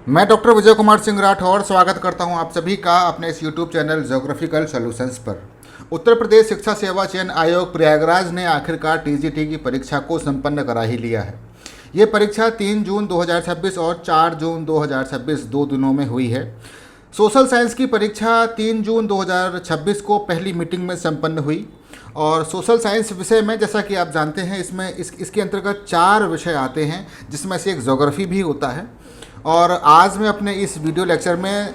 मैं डॉक्टर विजय कुमार सिंह राठौर स्वागत करता हूं आप सभी का अपने इस यूट्यूब चैनल ज्योग्राफिकल सॉल्यूशंस पर। उत्तर प्रदेश शिक्षा सेवा चयन आयोग प्रयागराज ने आखिरकार टीजीटी की परीक्षा को संपन्न करा ही लिया है। ये परीक्षा 3 जून 2026 और 4 जून 2026 दो दिनों में हुई है। सोशल साइंस की परीक्षा 3 जून 2026 को पहली मीटिंग में संपन्न हुई और सोशल साइंस विषय में जैसा कि आप जानते हैं इसके अंतर्गत 4 विषय आते हैं, जिसमें से एक ज्योग्राफी भी होता है। और आज मैं अपने इस वीडियो लेक्चर में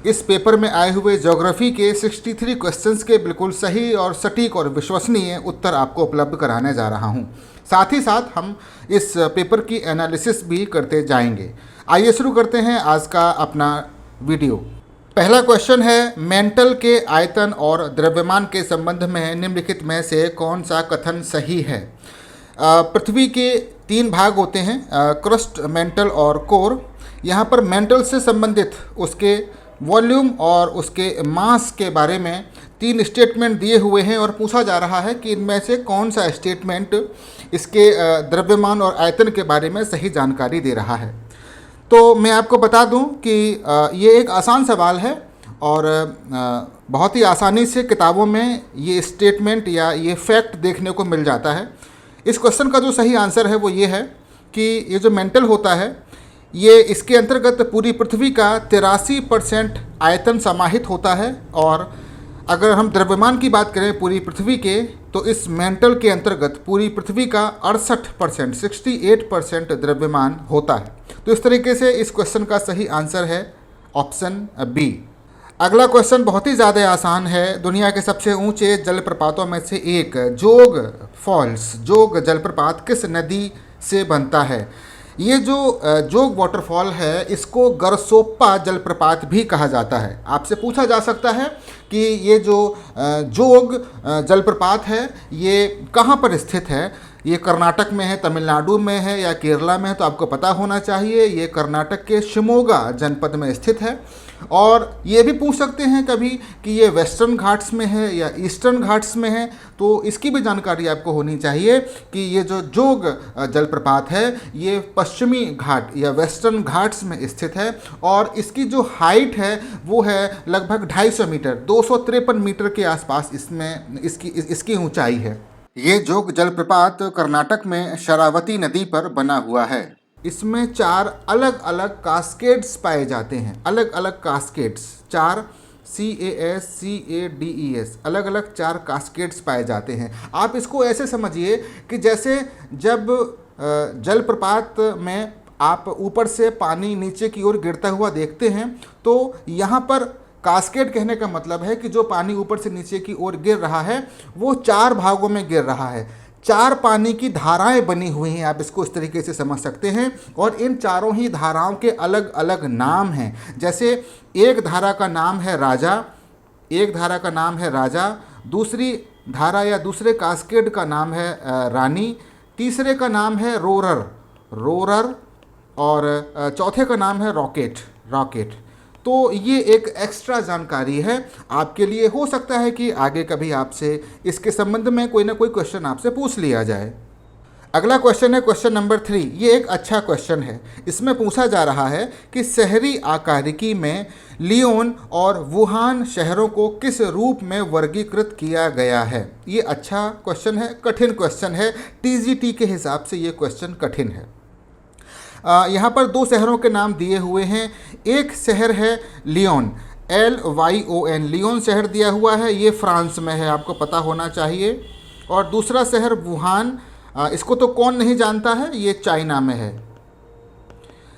इस पेपर में आए हुए ज्योग्राफी के 63 क्वेश्चंस के बिल्कुल सही और सटीक और विश्वसनीय उत्तर आपको उपलब्ध कराने जा रहा हूं। साथ ही साथ हम इस पेपर की एनालिसिस भी करते जाएंगे। आइए शुरू करते हैं आज का अपना वीडियो। पहला क्वेश्चन है, मेंटल के आयतन और द्रव्यमान के संबंध में निम्नलिखित में से कौन सा कथन सही है। पृथ्वी के 3 भाग होते हैं, क्रस्ट, मेंटल और कोर। यहाँ पर मेंटल से संबंधित उसके वॉल्यूम और उसके मास के बारे में 3 स्टेटमेंट दिए हुए हैं और पूछा जा रहा है कि इनमें से कौन सा स्टेटमेंट इसके द्रव्यमान और आयतन के बारे में सही जानकारी दे रहा है। तो मैं आपको बता दूं कि ये एक आसान सवाल है और बहुत ही आसानी से किताबों में ये स्टेटमेंट या ये फैक्ट देखने को मिल जाता है। इस क्वेश्चन का जो सही आंसर है वो ये है कि ये जो मेंटल होता है ये इसके अंतर्गत पूरी पृथ्वी का 83% आयतन समाहित होता है। और अगर हम द्रव्यमान की बात करें पूरी पृथ्वी के, तो इस मेंटल के अंतर्गत पूरी पृथ्वी का 68% 68% द्रव्यमान होता है। तो इस तरीके से इस क्वेश्चन का सही आंसर है ऑप्शन बी। अगला क्वेश्चन बहुत ही ज़्यादा आसान है। दुनिया के सबसे ऊंचे जलप्रपातों में से एक जोग फॉल्स, जोग जलप्रपात किस नदी से बनता है। ये जो जोग वाटरफॉल है इसको गरसोप्पा जलप्रपात भी कहा जाता है। आपसे पूछा जा सकता है कि ये जो जोग जलप्रपात है ये कहाँ पर स्थित है। ये कर्नाटक में है, तमिलनाडु में है या केरला में है। तो आपको पता होना चाहिए ये कर्नाटक के शिमोगा जनपद में स्थित है। और ये भी पूछ सकते हैं कभी कि ये वेस्टर्न घाट्स में है या ईस्टर्न घाट्स में है। तो इसकी भी जानकारी आपको होनी चाहिए कि ये जो जोग जलप्रपात है ये पश्चिमी घाट या वेस्टर्न घाट्स में स्थित है और इसकी जो हाइट है वो है लगभग 250 मीटर, 253 मीटर के आसपास इसमें इसकी ऊंचाई है। ये जोग जलप्रपात कर्नाटक में शरावती नदी पर बना हुआ है। इसमें 4 अलग अलग कास्केड्स पाए जाते हैं, अलग अलग कास्केड्स, 4 CASCADES अलग अलग 4 कास्केड्स पाए जाते हैं। आप इसको ऐसे समझिए कि जैसे जब जलप्रपात में आप ऊपर से पानी नीचे की ओर गिरता हुआ देखते हैं तो यहाँ पर कास्केड कहने का मतलब है कि जो पानी ऊपर से नीचे की ओर गिर रहा है वो 4 भागों में गिर रहा है। 4 पानी की धाराएं बनी हुई हैं, आप इसको इस तरीके से समझ सकते हैं। और इन चारों ही धाराओं के अलग अलग नाम हैं। जैसे एक धारा का नाम है राजा, एक धारा का नाम है राजा, दूसरी धारा या दूसरे कास्केड का नाम है रानी, तीसरे का नाम है रोरर, रोरर और चौथे का नाम है रॉकेट, रॉकेट। तो ये एक एक्स्ट्रा जानकारी है आपके लिए। हो सकता है कि आगे कभी आपसे इसके संबंध में कोई ना कोई क्वेश्चन आपसे पूछ लिया जाए। अगला क्वेश्चन है क्वेश्चन नंबर 3। ये एक अच्छा क्वेश्चन है। इसमें पूछा जा रहा है कि शहरी आकारिकी में लियोन और वुहान शहरों को किस रूप में वर्गीकृत किया गया है। ये अच्छा क्वेश्चन है, कठिन क्वेश्चन है। टीजीटी के हिसाब से ये क्वेश्चन कठिन है। यहाँ पर 2 शहरों के नाम दिए हुए हैं। एक शहर है लियोन, LYON, लियोन शहर दिया हुआ है, ये फ्रांस में है, आपको पता होना चाहिए। और दूसरा शहर वुहान, इसको तो कौन नहीं जानता है, ये चाइना में है।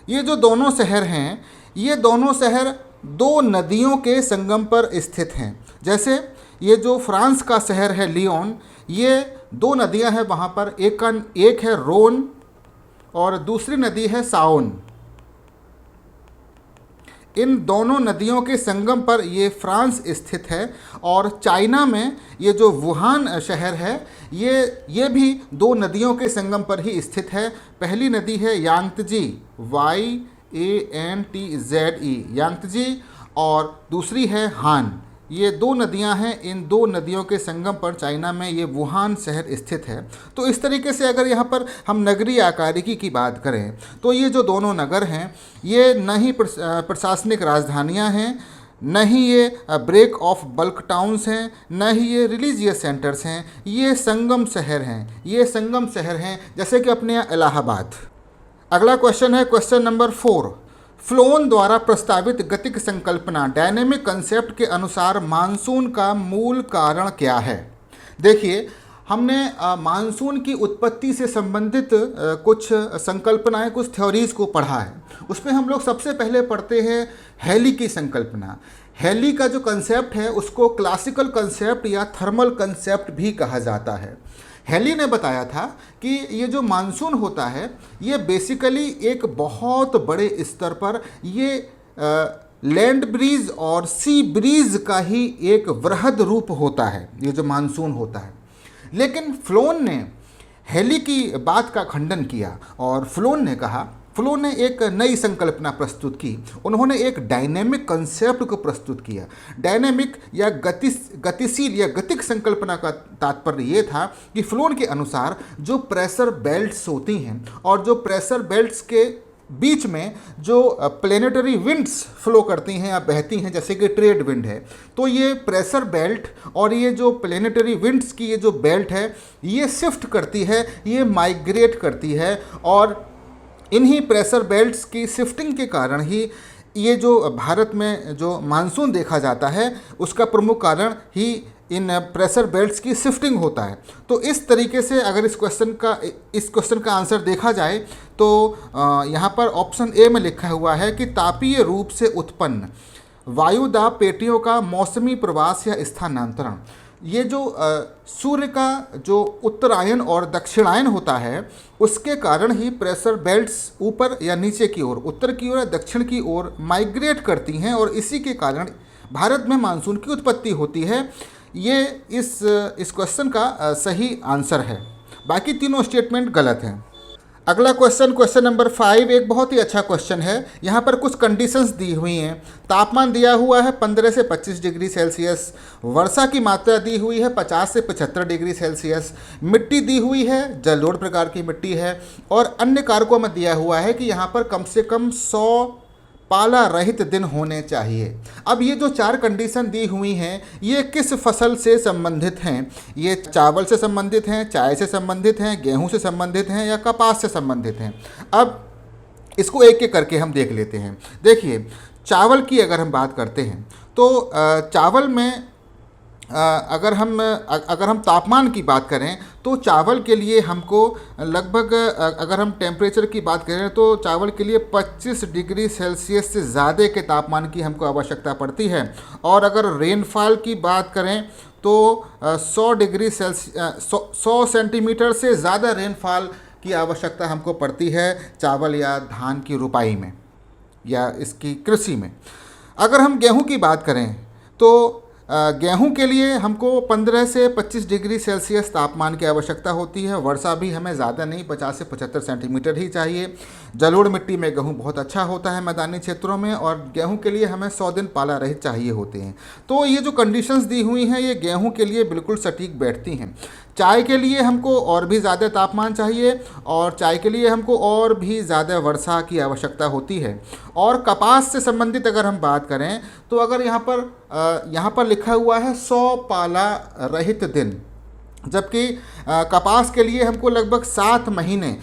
ये जो दोनों शहर हैं ये दोनों शहर 2 नदियों के संगम पर स्थित हैं। जैसे ये जो फ्रांस का शहर है लियोन, ये 2 नदियां हैं वहाँ पर, एक है रोन और दूसरी नदी है साओन। इन दोनों नदियों के संगम पर ये फ्रांस स्थित है। और चाइना में ये जो वुहान शहर है ये भी 2 नदियों के संगम पर ही स्थित है। पहली नदी है यांगत्जी, YANTZE, यांगत्जी, और दूसरी है हान, ये दो नदियां हैं, इन दो नदियों के संगम पर चाइना में ये वुहान शहर स्थित है। तो इस तरीके से अगर यहाँ पर हम नगरीय आकारिकी की बात करें तो ये जो दोनों नगर हैं ये न ही प्रशासनिक राजधानियाँ हैं, न ही ये ब्रेक ऑफ बल्क टाउन्स हैं, न ही ये रिलीजियस सेंटर्स हैं, ये संगम शहर हैं। ये संगम शहर हैं जैसे कि अपने यहाँ इलाहाबाद। अगला क्वेश्चन है क्वेश्चन नंबर 4। फ्लोन द्वारा प्रस्तावित गतिक संकल्पना डायनेमिक कंसेप्ट के अनुसार मानसून का मूल कारण क्या है? देखिए, हमने मानसून की उत्पत्ति से संबंधित कुछ संकल्पनाएं, कुछ थ्योरीज को पढ़ा है। उसमें हम लोग सबसे पहले पढ़ते हैं हेली की संकल्पना। हेली का जो कंसेप्ट है उसको क्लासिकल कंसेप्ट या थर्मल कंसेप्ट भी कहा जाता है। हेली ने बताया था कि ये जो मानसून होता है ये बेसिकली एक बहुत बड़े स्तर पर ये लैंड ब्रीज और सी ब्रीज का ही एक वृहद रूप होता है, ये जो मानसून होता है। लेकिन फ्लोन ने हेली की बात का खंडन किया और फ्लोन ने एक नई संकल्पना प्रस्तुत की। उन्होंने एक डायनेमिक कंसेप्ट को प्रस्तुत किया। डायनेमिक या गतिशील या गतिक संकल्पना का तात्पर्य ये था कि फ्लोन के अनुसार जो प्रेशर बेल्ट्स होती हैं और जो प्रेशर बेल्ट्स के बीच में जो प्लेनेटरी विंड्स फ्लो करती हैं या बहती हैं, जैसे कि ट्रेड विंड है, तो ये प्रेशर बेल्ट और ये जो प्लेनेटरी विंड्स की ये जो बेल्ट है ये शिफ्ट करती है, ये माइग्रेट करती है। और इन्हीं प्रेशर बेल्ट्स की शिफ्टिंग के कारण ही ये जो भारत में जो मानसून देखा जाता है उसका प्रमुख कारण ही इन प्रेशर बेल्ट्स की शिफ्टिंग होता है। तो इस तरीके से अगर इस क्वेश्चन का आंसर देखा जाए तो यहाँ पर ऑप्शन ए में लिखा हुआ है कि तापीय रूप से उत्पन्न वायुदाब पेटियों का मौसमी प्रवास या स्थानांतरण। ये जो सूर्य का जो उत्तरायण और दक्षिणायन होता है उसके कारण ही प्रेशर बेल्ट्स ऊपर या नीचे की ओर, उत्तर की ओर या दक्षिण की ओर माइग्रेट करती हैं और इसी के कारण भारत में मानसून की उत्पत्ति होती है। ये इस क्वेश्चन का सही आंसर है। बाकी तीनों स्टेटमेंट गलत हैं। अगला क्वेश्चन नंबर 5 एक बहुत ही अच्छा क्वेश्चन है। यहाँ पर कुछ कंडीशंस दी हुई हैं। तापमान दिया हुआ है 15 से 25 डिग्री सेल्सियस, वर्षा की मात्रा दी हुई है 50 से 75 डिग्री सेल्सियस, मिट्टी दी हुई है जलोढ़ प्रकार की मिट्टी है, और अन्य कारकों में दिया हुआ है कि यहाँ पर कम से कम 100 पाला रहित दिन होने चाहिए। अब ये जो 4 कंडीशन दी हुई हैं ये किस फसल से संबंधित हैं? ये चावल से संबंधित हैं, चाय से संबंधित हैं, गेहूं से संबंधित हैं या कपास से संबंधित हैं? अब इसको एक एक करके हम देख लेते हैं। देखिए, चावल की अगर हम बात करते हैं तो चावल में अगर हम तापमान की बात करें तो चावल के लिए हमको लगभग, अगर हम टेम्परेचर की बात करें तो चावल के लिए 25 डिग्री सेल्सियस से ज़्यादा के तापमान की हमको आवश्यकता पड़ती है। और अगर रेनफॉल की बात करें तो 100 सेंटीमीटर से ज़्यादा रेनफॉल की आवश्यकता हमको पड़ती है चावल या धान की रुपाई में या इसकी कृषि में। अगर हम गेहूं की बात करें तो गेहूं के लिए हमको 15 से 25 डिग्री सेल्सियस तापमान की आवश्यकता होती है। वर्षा भी हमें ज़्यादा नहीं, 50 से 75 सेंटीमीटर ही चाहिए। जलोढ़ मिट्टी में गेहूं बहुत अच्छा होता है मैदानी क्षेत्रों में, और गेहूं के लिए हमें 100 दिन पाला रहित चाहिए होते हैं। तो ये जो कंडीशंस दी हुई हैं ये गेहूं के लिए बिल्कुल सटीक बैठती हैं। चाय के लिए हमको और भी ज़्यादा तापमान चाहिए और चाय के लिए हमको और भी ज़्यादा वर्षा की आवश्यकता होती है। और कपास से संबंधित अगर हम बात करें तो अगर यहाँ पर लिखा हुआ है 100 पाला रहित दिन, जबकि कपास के लिए हमको लगभग 7 महीने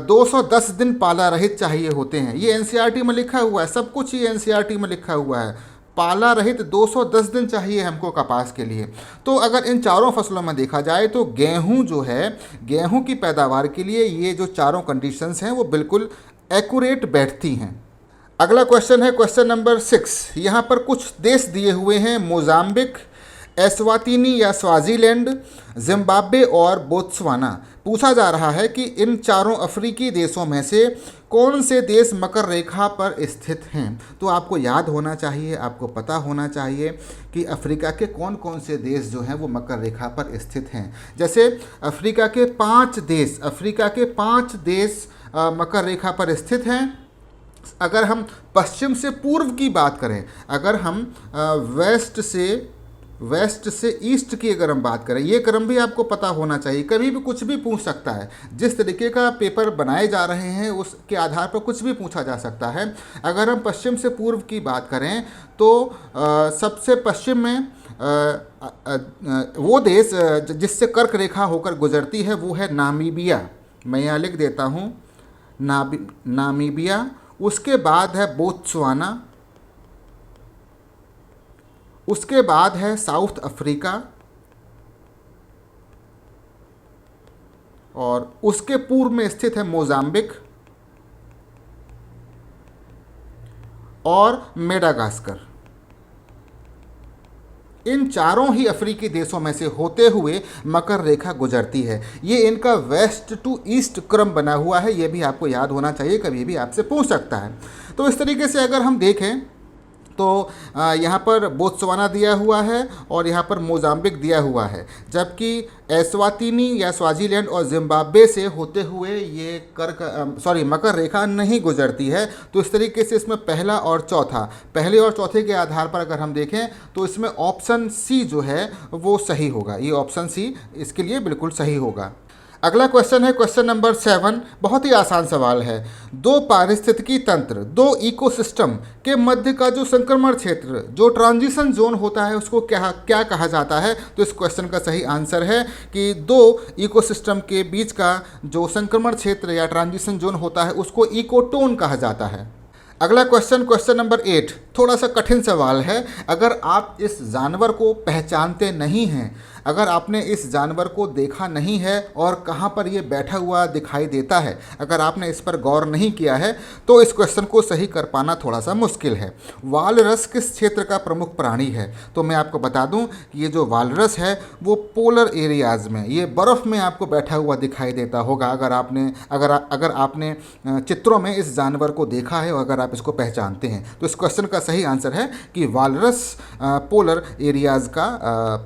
210 दिन पाला रहित चाहिए होते हैं। ये एनसीईआरटी में लिखा हुआ है, सब कुछ ही एनसीईआरटी में लिखा हुआ है। पाला रहित 210 दिन चाहिए हमको कपास के लिए। तो अगर इन चारों फसलों में देखा जाए तो गेहूं जो है, गेहूं की पैदावार के लिए ये जो चारों कंडीशंस हैं वो बिल्कुल एक्यूरेट बैठती हैं। अगला क्वेश्चन है क्वेश्चन नंबर 6। यहाँ पर कुछ देश दिए हुए हैं, मोजाम्बिक, एस्वातिनी या स्वाजीलैंड, जिम्बाब्वे और बोत्सवाना। पूछा जा रहा है कि इन चारों अफ्रीकी देशों में से कौन से देश मकर रेखा पर स्थित हैं। तो आपको याद होना चाहिए, आपको पता होना चाहिए कि अफ्रीका के कौन कौन से देश जो हैं वो मकर रेखा पर स्थित हैं। जैसे अफ्रीका के 5 देश मकर रेखा पर स्थित हैं। अगर हम पश्चिम से पूर्व की बात करें, अगर हम वेस्ट से वेस्ट से ईस्ट की अगर हम बात करें, ये क्रम भी आपको पता होना चाहिए, कभी भी कुछ भी पूछ सकता है। जिस तरीके का पेपर बनाए जा रहे हैं उसके आधार पर कुछ भी पूछा जा सकता है। अगर हम पश्चिम से पूर्व की बात करें तो सबसे पश्चिम में वो देश जिससे कर्क रेखा होकर गुजरती है वो है नामीबिया। मैं यहाँ लिख देता हूँ, नामीबिया। उसके बाद है बोत्सवाना, उसके बाद है साउथ अफ्रीका, और उसके पूर्व में स्थित है मोजाम्बिक और मेडागास्कर। इन चारों ही अफ्रीकी देशों में से होते हुए मकर रेखा गुजरती है। ये इनका वेस्ट टू ईस्ट क्रम बना हुआ है, ये भी आपको याद होना चाहिए, कभी भी आपसे पूछ सकता है। तो इस तरीके से अगर हम देखें तो यहाँ पर बोत्सवाना दिया हुआ है और यहाँ पर मोजाम्बिक दिया हुआ है, जबकि एस्वातिनी या स्वाजीलैंड और जिम्बाब्वे से होते हुए ये मकर रेखा नहीं गुजरती है। तो इस तरीके से इसमें पहला और चौथा, पहले और चौथे के आधार पर अगर हम देखें तो इसमें ऑप्शन सी जो है वो सही होगा। ये ऑप्शन सी इसके लिए बिल्कुल सही होगा। अगला क्वेश्चन है क्वेश्चन नंबर 7। बहुत ही आसान सवाल है। दो पारिस्थितिकी तंत्र, दो इकोसिस्टम के मध्य का जो संक्रमण क्षेत्र, जो ट्रांजिशन जोन होता है, उसको क्या क्या कहा जाता है? तो इस क्वेश्चन का सही आंसर है कि दो इकोसिस्टम के बीच का जो संक्रमण क्षेत्र या ट्रांजिशन जोन होता है उसको इकोटोन कहा जाता है। अगला क्वेश्चन, क्वेश्चन नंबर 8, थोड़ा सा कठिन सवाल है। अगर आप इस जानवर को पहचानते नहीं हैं, अगर आपने इस जानवर को देखा नहीं है और कहाँ पर ये बैठा हुआ दिखाई देता है, अगर आपने इस पर गौर नहीं किया है तो इस क्वेश्चन को सही कर पाना थोड़ा सा मुश्किल है। वालरस किस क्षेत्र का प्रमुख प्राणी है? तो मैं आपको बता दूं कि ये जो वालरस है वो पोलर एरियाज़ में, ये बर्फ़ में आपको बैठा हुआ दिखाई देता होगा। अगर आपने चित्रों में इस जानवर को देखा है और अगर आप इसको पहचानते हैं, तो इस क्वेश्चन का सही आंसर है कि वालरस पोलर एरियाज़ का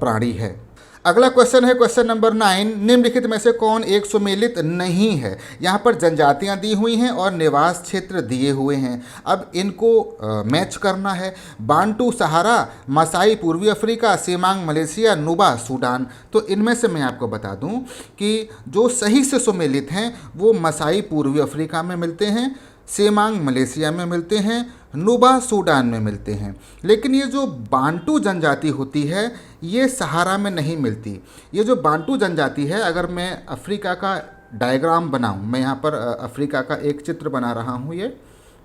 प्राणी है। अगला क्वेश्चन है क्वेश्चन नंबर 9। निम्नलिखित में से कौन एक सुमेलित नहीं है? यहाँ पर जनजातियाँ दी हुई हैं और निवास क्षेत्र दिए हुए हैं। अब इनको मैच करना है। बांटू सहारा, मसाई पूर्वी अफ्रीका, सेमांग मलेशिया, नुबा सूडान। तो इनमें से मैं आपको बता दूं कि जो सही से सुमेलित हैं वो मसाई पूर्वी अफ्रीका में मिलते हैं, सेमांग मलेशिया में मिलते हैं, नुबा सूडान में मिलते हैं। लेकिन ये जो बांटू जनजाति होती है ये सहारा में नहीं मिलती। ये जो बांटू जनजाति है, अगर मैं अफ्रीका का डायग्राम बनाऊं, मैं यहाँ पर अफ्रीका का एक चित्र बना रहा हूँ, ये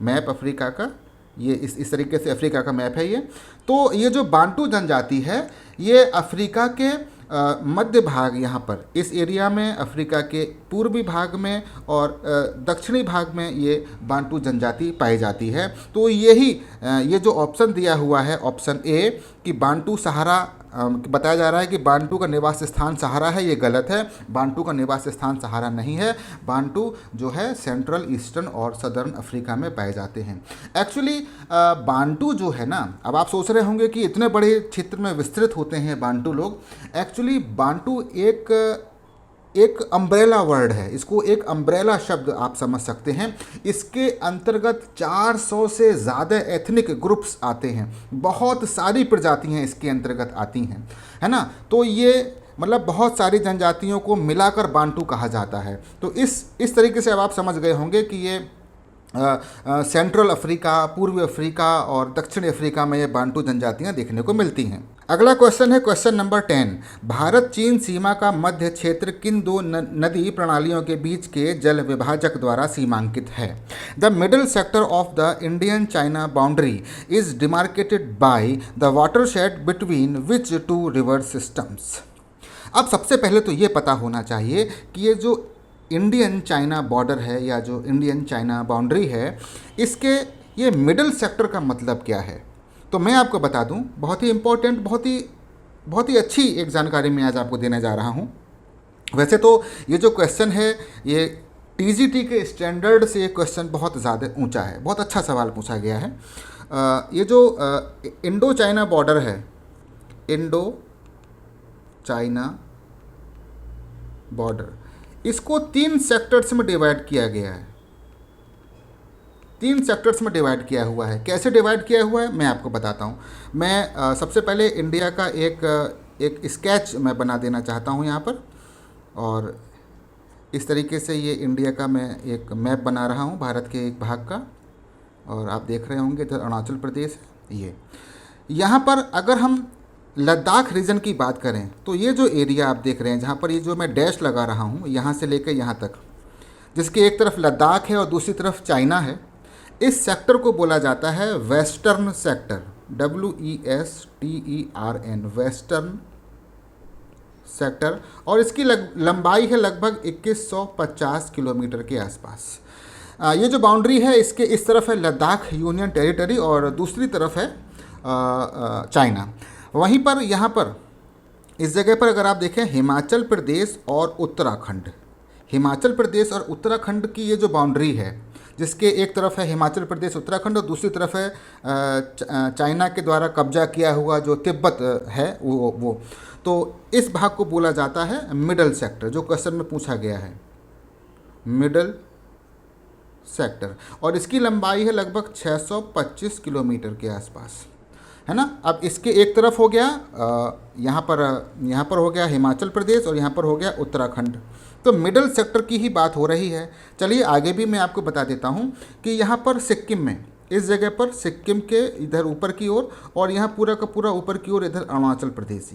मैप अफ्रीका का, ये इस तरीके से अफ्रीका का मैप है ये। तो ये जो बांटू जनजाति है ये अफ्रीका के मध्य भाग, यहाँ पर इस एरिया में, अफ्रीका के पूर्वी भाग में और दक्षिणी भाग में ये बांटू जनजाति पाई जाती है। तो ये जो ऑप्शन दिया हुआ है, ऑप्शन ए कि बांटू सहारा, बताया जा रहा है कि बांटू का निवास स्थान सहारा है, ये गलत है। बांटू का निवास स्थान सहारा नहीं है। बांटू जो है सेंट्रल, ईस्टर्न और सदर्न अफ्रीका में पाए जाते हैं। एक्चुअली बांटू जो है ना, अब आप सोच रहे होंगे कि इतने बड़े क्षेत्र में विस्तृत होते हैं बांटू लोग। एक्चुअली बांटू एक अम्ब्रेला वर्ड है, इसको एक अम्ब्रेला शब्द आप समझ सकते हैं। इसके अंतर्गत 400 से ज़्यादा एथनिक ग्रुप्स आते हैं, बहुत सारी प्रजातियां इसके अंतर्गत आती हैं, है ना। तो ये मतलब बहुत सारी जनजातियों को मिलाकर बांटू कहा जाता है। तो इस तरीके से अब आप समझ गए होंगे कि ये सेंट्रल अफ्रीका, पूर्वी अफ्रीका और दक्षिणी अफ्रीका में ये बांटू जनजातियां देखने को मिलती हैं। अगला क्वेश्चन है क्वेश्चन नंबर 10। भारत चीन सीमा का मध्य क्षेत्र किन दो नदी प्रणालियों के बीच के जल विभाजक द्वारा सीमांकित है? The middle sector of the Indian China boundary is demarcated by the watershed between which two river systems. अब सबसे पहले तो ये पता होना चाहिए कि ये जो इंडियन चाइना बॉर्डर है या जो इंडियन चाइना बाउंड्री है, इसके ये मिडल सेक्टर का मतलब क्या है? तो मैं आपको बता दूं, बहुत ही इम्पोर्टेंट, बहुत ही अच्छी एक जानकारी मैं आज आपको देने जा रहा हूं। वैसे तो ये जो क्वेश्चन है ये टीजीटी के स्टैंडर्ड से ये क्वेश्चन बहुत ज़्यादा ऊंचा है, बहुत अच्छा सवाल पूछा गया है। ये जो इंडो चाइना बॉर्डर है, इंडो चाइना बॉर्डर, इसको 3 सेक्टर्स में डिवाइड किया गया है। 3 सेक्टर्स में डिवाइड किया हुआ है। कैसे डिवाइड किया हुआ है मैं आपको बताता हूँ। मैं सबसे पहले इंडिया का एक स्केच मैं बना देना चाहता हूँ यहाँ पर, और इस तरीके से ये इंडिया का मैं एक मैप बना रहा हूँ, भारत के एक भाग का। और आप देख रहे होंगे इधर अरुणाचल प्रदेश है। ये यहाँ पर अगर हम लद्दाख रीजन की बात करें तो ये जो एरिया आप देख रहे हैं, जहाँ पर ये जो मैं डैश लगा रहा हूँ यहाँ से लेकर यहाँ तक, जिसके एक तरफ लद्दाख है और दूसरी तरफ चाइना है, इस सेक्टर को बोला जाता है western sector, WESTERN, western sector. और इसकी लंबाई है लगभग 2150 किलोमीटर के आसपास। ये जो बाउंड्री है इसके इस तरफ है लद्दाख यूनियन टेरिटरी और दूसरी तरफ है चाइना। वहीं पर यहाँ पर इस जगह पर अगर आप देखें हिमाचल प्रदेश और उत्तराखंड, हिमाचल प्रदेश और उत्तराखंड की ये जो बाउंड्री है, जिसके एक तरफ है हिमाचल प्रदेश उत्तराखंड और दूसरी तरफ है चाइना के द्वारा कब्जा किया हुआ जो तिब्बत है वो तो इस भाग को बोला जाता है मिडल सेक्टर, जो क्वेश्चन में पूछा गया है, मिडल सेक्टर। और इसकी लंबाई है लगभग 625 किलोमीटर के आसपास, है ना। अब इसके एक तरफ हो गया यहाँ पर हो गया हिमाचल प्रदेश और यहाँ पर हो गया उत्तराखंड। तो मिडल सेक्टर की ही बात हो रही है। चलिए आगे भी मैं आपको बता देता हूँ कि यहाँ पर सिक्किम में, इस जगह पर सिक्किम के इधर ऊपर की ओर और यहाँ पूरा का पूरा ऊपर की ओर इधर अरुणाचल प्रदेश,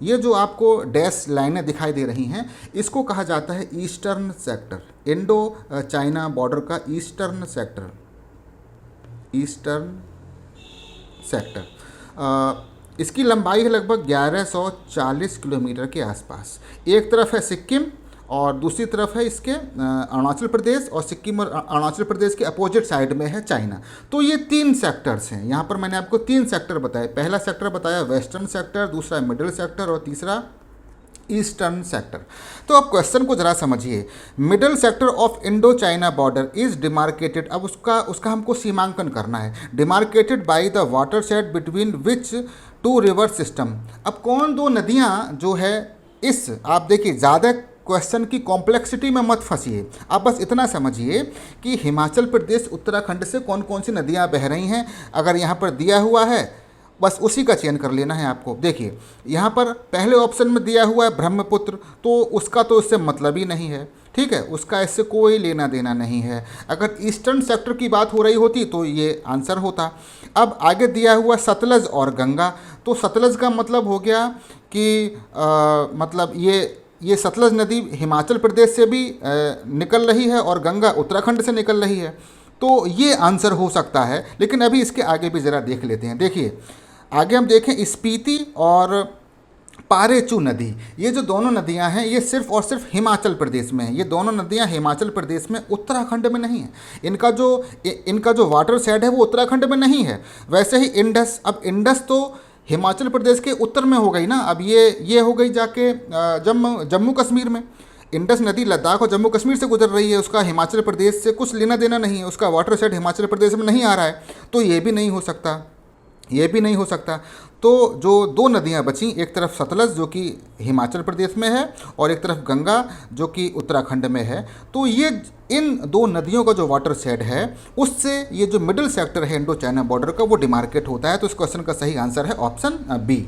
ये जो आपको डैश लाइनें दिखाई दे रही हैं, इसको कहा जाता है eastern sector, Indo China border का ईस्टर्न सेक्टर, ईस्टर्न सेक्टर। इसकी लंबाई है लगभग 1140 किलोमीटर के आसपास। एक तरफ है सिक्किम और दूसरी तरफ है इसके अरुणाचल प्रदेश, और सिक्किम और अरुणाचल प्रदेश के अपोजिट साइड में है चाइना। तो ये 3 सेक्टर्स हैं। यहाँ पर मैंने आपको 3 सेक्टर बताए। पहला सेक्टर बताया वेस्टर्न सेक्टर, दूसरा मिडिल सेक्टर और तीसरा ईस्टर्न सेक्टर। तो अब क्वेश्चन को जरा समझिए। Middle sector of Indo China border is demarcated, अब उसका हमको सीमांकन करना है। Demarcated by the water shade between which 2 river system. अब कौन 2 नदियाँ जो है, इस आप देखिए ज़्यादा क्वेश्चन की कॉम्प्लेक्सिटी में मत फंसिए। आप बस इतना समझिए कि हिमाचल प्रदेश उत्तराखंड से कौन कौन सी नदियाँ बह रही हैं। अगर यहाँ पर दिया हुआ है बस उसी का चयन कर लेना है आपको। देखिए यहाँ पर पहले ऑप्शन में दिया हुआ है ब्रह्मपुत्र, तो उसका तो इससे मतलब ही नहीं है, ठीक है, उसका इससे कोई लेना देना नहीं है। अगर ईस्टर्न सेक्टर की बात हो रही होती तो ये आंसर होता। अब आगे दिया हुआ सतलज और गंगा, तो सतलज का मतलब हो गया कि मतलब ये सतलज नदी हिमाचल प्रदेश से भी निकल रही है और गंगा उत्तराखंड से निकल रही है, तो ये आंसर हो सकता है। लेकिन अभी इसके आगे भी ज़रा देख लेते हैं। देखिए आगे हम देखें स्पीति और पारेचू नदी, ये जो दोनों नदियां हैं ये सिर्फ और सिर्फ हिमाचल प्रदेश में हैं। ये दोनों नदियां हिमाचल प्रदेश में, उत्तराखंड में नहीं है। इनका जो वाटर शेड है वो उत्तराखंड में नहीं है। वैसे ही इंडस, अब इंडस तो हिमाचल प्रदेश के उत्तर में हो गई ना, अब ये हो गई जाके जम्मू कश्मीर में। इंडस नदी लद्दाख और जम्मू कश्मीर से गुजर रही है, उसका हिमाचल प्रदेश से कुछ लेना देना नहीं है, उसका वाटर शेड हिमाचल प्रदेश में नहीं आ रहा है, तो ये भी नहीं हो सकता, ये भी नहीं हो सकता। तो जो 2 नदियां बची, एक तरफ सतलज जो कि हिमाचल प्रदेश में है और एक तरफ गंगा जो कि उत्तराखंड में है, तो ये इन 2 नदियों का जो वाटर शेड है उससे ये जो मिडिल सेक्टर है इंडो चाइना बॉर्डर का, वो डिमार्केट होता है। तो इस क्वेश्चन का सही आंसर है ऑप्शन बी।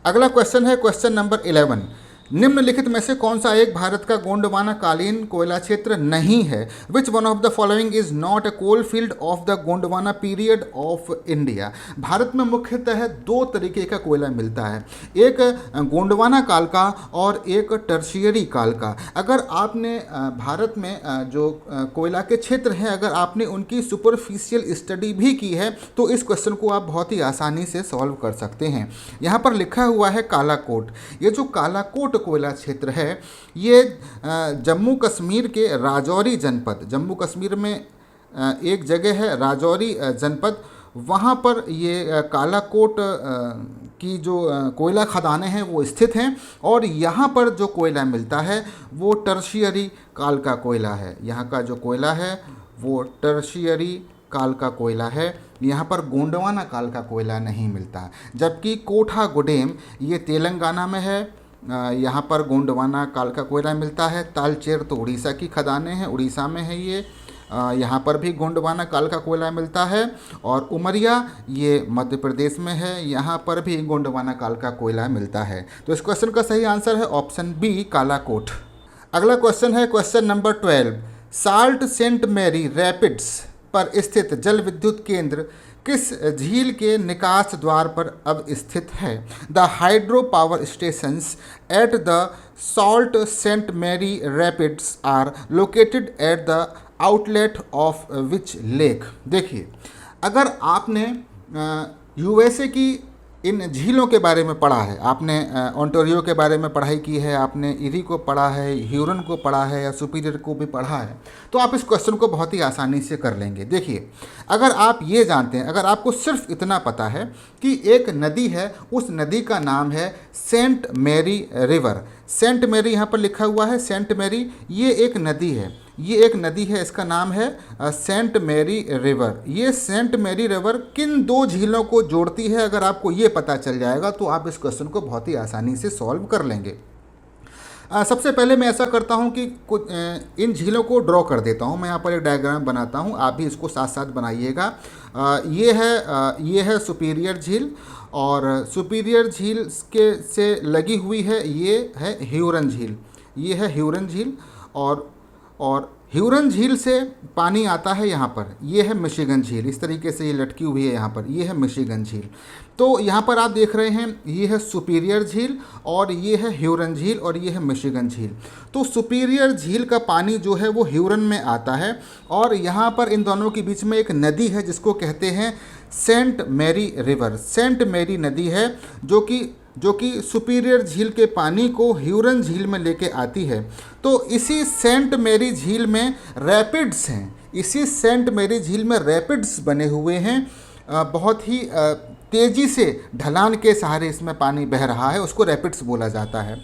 अगला क्वेश्चन है क्वेश्चन नंबर 11। निम्नलिखित में से कौन सा एक भारत का गोंडवाना कालीन कोयला क्षेत्र नहीं है? Which one of the following is not a coal field of the Gondwana period of India? Bharat में मुख्यतः 2 तरीके का कोयला मिलता है, एक गोंडवाना काल का और एक टर्शियरी काल का। अगर आपने भारत में जो कोयला के क्षेत्र हैं, अगर आपने उनकी सुपरफिशियल स्टडी भी की है तो इस क्वेश्चन को आप बहुत ही आसानी से सॉल्व कर सकते हैं। यहाँ पर लिखा हुआ है कालाकोट। ये जो कालाकोट कोयला क्षेत्र है ये जम्मू कश्मीर के राजौरी जनपद, जम्मू कश्मीर में एक जगह है राजौरी जनपद, वहाँ पर ये कालाकोट की जो कोयला खदानें हैं वो स्थित हैं और यहाँ पर जो कोयला मिलता है वो टर्शियरी काल का कोयला है। यहाँ का जो कोयला है वो टर्शियरी काल का कोयला है, यहाँ पर गोंडवाना काल का कोयला नहीं मिलता। जबकि कोठा गुडेम ये तेलंगाना में है, यहाँ पर गोंडवाना काल का कोयला मिलता है। तालचेर तो उड़ीसा की खदानें हैं, उड़ीसा में है ये। यहाँ पर भी गोंडवाना काल का कोयला मिलता है। और उमरिया ये मध्य प्रदेश में है, यहाँ पर भी गोंडवाना काल का कोयला मिलता है। तो इस क्वेश्चन का सही आंसर है ऑप्शन बी, कालाकोट। अगला क्वेश्चन है question number 12। Sault Sainte Marie rapids पर स्थित जल विद्युत केंद्र किस झील के निकास द्वार पर अब स्थित है? The hydro power stations at the Sault Sainte Marie rapids are located at the outlet of which lake. देखिए, अगर आपने यूएसए की इन झीलों के बारे में पढ़ा है, आपने ओंटारियो के बारे में पढ़ाई की है, आपने इरी को पढ़ा है, ह्यूरन को पढ़ा है या सुपीरियर को भी पढ़ा है, तो आप इस क्वेश्चन को बहुत ही आसानी से कर लेंगे। देखिए, अगर आप ये जानते हैं, अगर आपको सिर्फ इतना पता है कि एक नदी है, उस नदी का नाम है Saint Mary river. Saint Mary यहाँ पर लिखा हुआ है, सेंट मैरी ये एक नदी है, ये एक नदी है, इसका नाम है सेंट मैरी रिवर। ये सेंट मैरी रिवर किन दो झीलों को जोड़ती है, अगर आपको ये पता चल जाएगा तो आप इस क्वेश्चन को बहुत ही आसानी से सॉल्व कर लेंगे। सबसे पहले मैं ऐसा करता हूँ कि कुछ इन झीलों को ड्रॉ कर देता हूँ। मैं यहाँ पर एक डायग्राम बनाता हूँ, आप भी इसको साथ साथ बनाइएगा। ये है सुपीरियर झील, और सुपीरियर झील के से लगी हुई है ये है ह्यूरन झील। ये है ह्यूरन झील, और ह्यूरन झील से पानी आता है यहाँ पर, ये है मिशिगन झील। इस तरीके से ये लटकी हुई है यहाँ पर, ये है मिशिगन झील। तो यहाँ पर आप देख रहे हैं ये है सुपीरियर झील, और ये है ह्यूरन झील, और ये है मिशिगन झील। तो सुपीरियर झील का पानी जो है वो ह्यूरन में आता है, और यहाँ पर इन दोनों के बीच में एक नदी है जिसको कहते हैं Saint Mary river. Saint Mary नदी है जो कि सुपीरियर झील के पानी को ह्यूरन झील में लेके आती है। तो इसी सेंट मैरी झील में रैपिड्स हैं, इसी सेंट मैरी झील में रैपिड्स बने हुए हैं। बहुत ही तेज़ी से ढलान के सहारे इसमें पानी बह रहा है, उसको रैपिड्स बोला जाता है।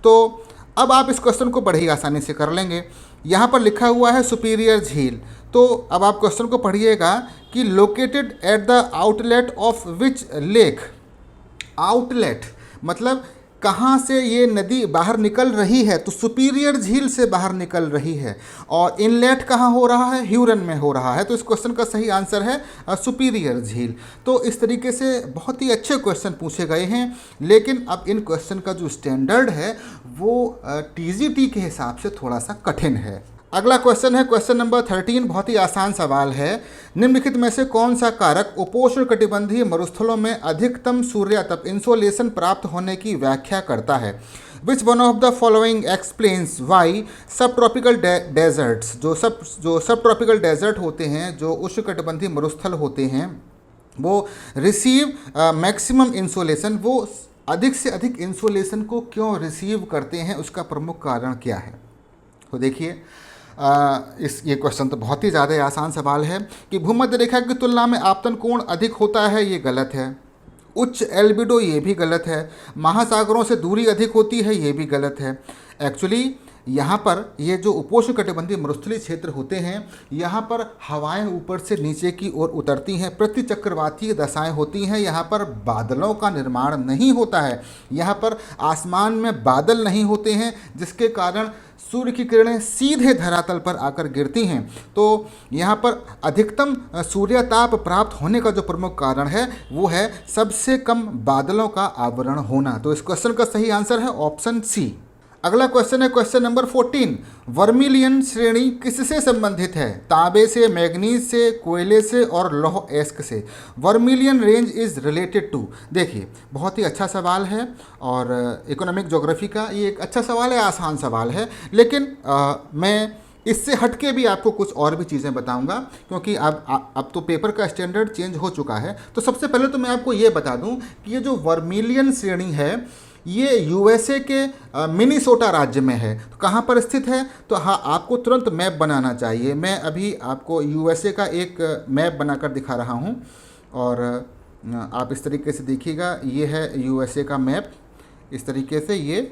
तो अब आप इस क्वेश्चन को बड़ी ही आसानी से कर लेंगे। यहाँ पर लिखा हुआ है सुपीरियर झील, तो अब आप क्वेश्चन को पढ़िएगा कि located at the outlet of which lake. Outlet मतलब कहाँ से ये नदी बाहर निकल रही है, तो सुपीरियर झील से बाहर निकल रही है। और इनलेट कहाँ हो रहा है, ह्यूरन में हो रहा है। तो इस क्वेश्चन का सही आंसर है सुपीरियर झील। तो इस तरीके से बहुत ही अच्छे क्वेश्चन पूछे गए हैं, लेकिन अब इन क्वेश्चन का जो स्टैंडर्ड है वो टीजीटी के हिसाब से थोड़ा सा कठिन है। अगला क्वेश्चन है क्वेश्चन नंबर 13। बहुत ही आसान सवाल है। निम्नलिखित में से कौन सा कारक उपोष्ण कटिबंधीय मरुस्थलों में अधिकतम सूर्यातप इंसोलेशन प्राप्त होने की व्याख्या करता है? Which one of the following explains Y सब ट्रॉपिकल डेजर्ट्स, जो सब ट्रॉपिकल डेजर्ट होते हैं, जो उष्णकटिबंधीय मरुस्थल होते हैं, वो रिसीव मैक्सिमम इंसोलेशन, वो अधिक से अधिक इंसोलेशन को क्यों रिसीव करते हैं, उसका प्रमुख कारण क्या है? तो देखिए, ये क्वेश्चन तो बहुत ही ज़्यादा आसान सवाल है कि भूमध्य रेखा की तुलना में आपतन कोण अधिक होता है, ये गलत है। उच्च एल्बिडो, ये भी गलत है। महासागरों से दूरी अधिक होती है, ये भी गलत है। एक्चुअली यहाँ पर ये जो उपोष्ण कटिबंधीय मरुस्थलीय क्षेत्र होते हैं, यहाँ पर हवाएं ऊपर से नीचे की ओर उतरती हैं, प्रतिचक्रवातीय दशाएं होती हैं। यहाँ पर बादलों का निर्माण नहीं होता है, यहाँ पर आसमान में बादल नहीं होते हैं, जिसके कारण सूर्य की किरणें सीधे धरातल पर आकर गिरती हैं। तो यहाँ पर अधिकतम सूर्यताप प्राप्त होने का जो प्रमुख कारण है वो है सबसे कम बादलों का आवरण होना। तो इस क्वेश्चन का सही आंसर है ऑप्शन सी। अगला क्वेश्चन है क्वेश्चन नंबर 14। वर्मिलियन श्रेणी किससे संबंधित है? तांबे से, मैग्नीज से, कोयले से और लौह अयस्क से। Vermilion range is related to. देखिए, बहुत ही अच्छा सवाल है, और इकोनॉमिक ज्योग्राफी का ये एक अच्छा सवाल है, आसान सवाल है। लेकिन मैं इससे हटके भी आपको कुछ और भी चीज़ें बताऊंगा, क्योंकि अब तो पेपर का स्टैंडर्ड चेंज हो चुका है। तो सबसे पहले तो मैं आपको ये बता दूं कि ये जो वर्मिलियन श्रेणी है, ये यूएसए के मिनीसोटा राज्य में है। तो कहाँ पर स्थित है? तो हाँ, आपको तुरंत मैप बनाना चाहिए। मैं अभी आपको यूएसए का एक मैप बनाकर दिखा रहा हूँ, और आप इस तरीके से देखिएगा। ये है यूएसए का मैप, इस तरीके से ये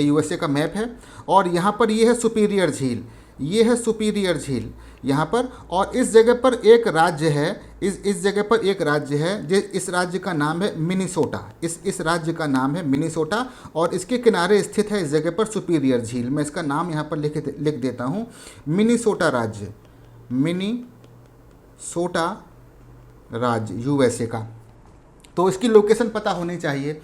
यूएसए का मैप है। और यहाँ पर ये है सुपीरियर झील, ये है सुपीरियर झील यहाँ पर, और इस जगह पर एक राज्य है, इस जगह पर एक राज्य है, इस राज्य का नाम है मिनीसोटा। इस राज्य का नाम है मिनीसोटा, और इसके किनारे स्थित है इस जगह पर सुपीरियर झील। मैं इसका नाम यहाँ पर लिख देता हूँ, मिनीसोटा राज्य, मिनीसोटा राज्य यूएसए का। तो इसकी लोकेशन पता होनी चाहिए।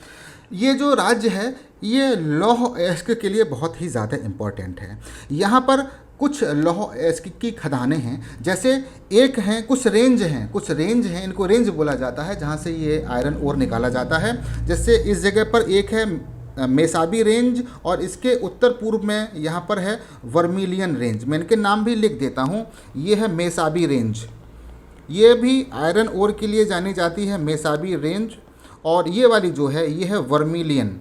ये जो राज्य है ये लौह अयस्क के लिए बहुत ही ज़्यादा इम्पॉर्टेंट है। यहाँ पर कुछ लौह अयस्क की खदानें हैं, जैसे एक हैं, कुछ रेंज हैं, इनको रेंज बोला जाता है, जहाँ से ये आयरन ओर निकाला जाता है। जैसे इस जगह पर एक है मेसाबी रेंज, और इसके उत्तर पूर्व में यहाँ पर है वर्मिलियन रेंज। मैं इनके नाम भी लिख देता हूँ। ये है मेसाबी रेंज, ये भी आयरन ओर के लिए जानी जाती है, मेसाबी रेंज। और ये वाली जो है ये है वर्मिलियन,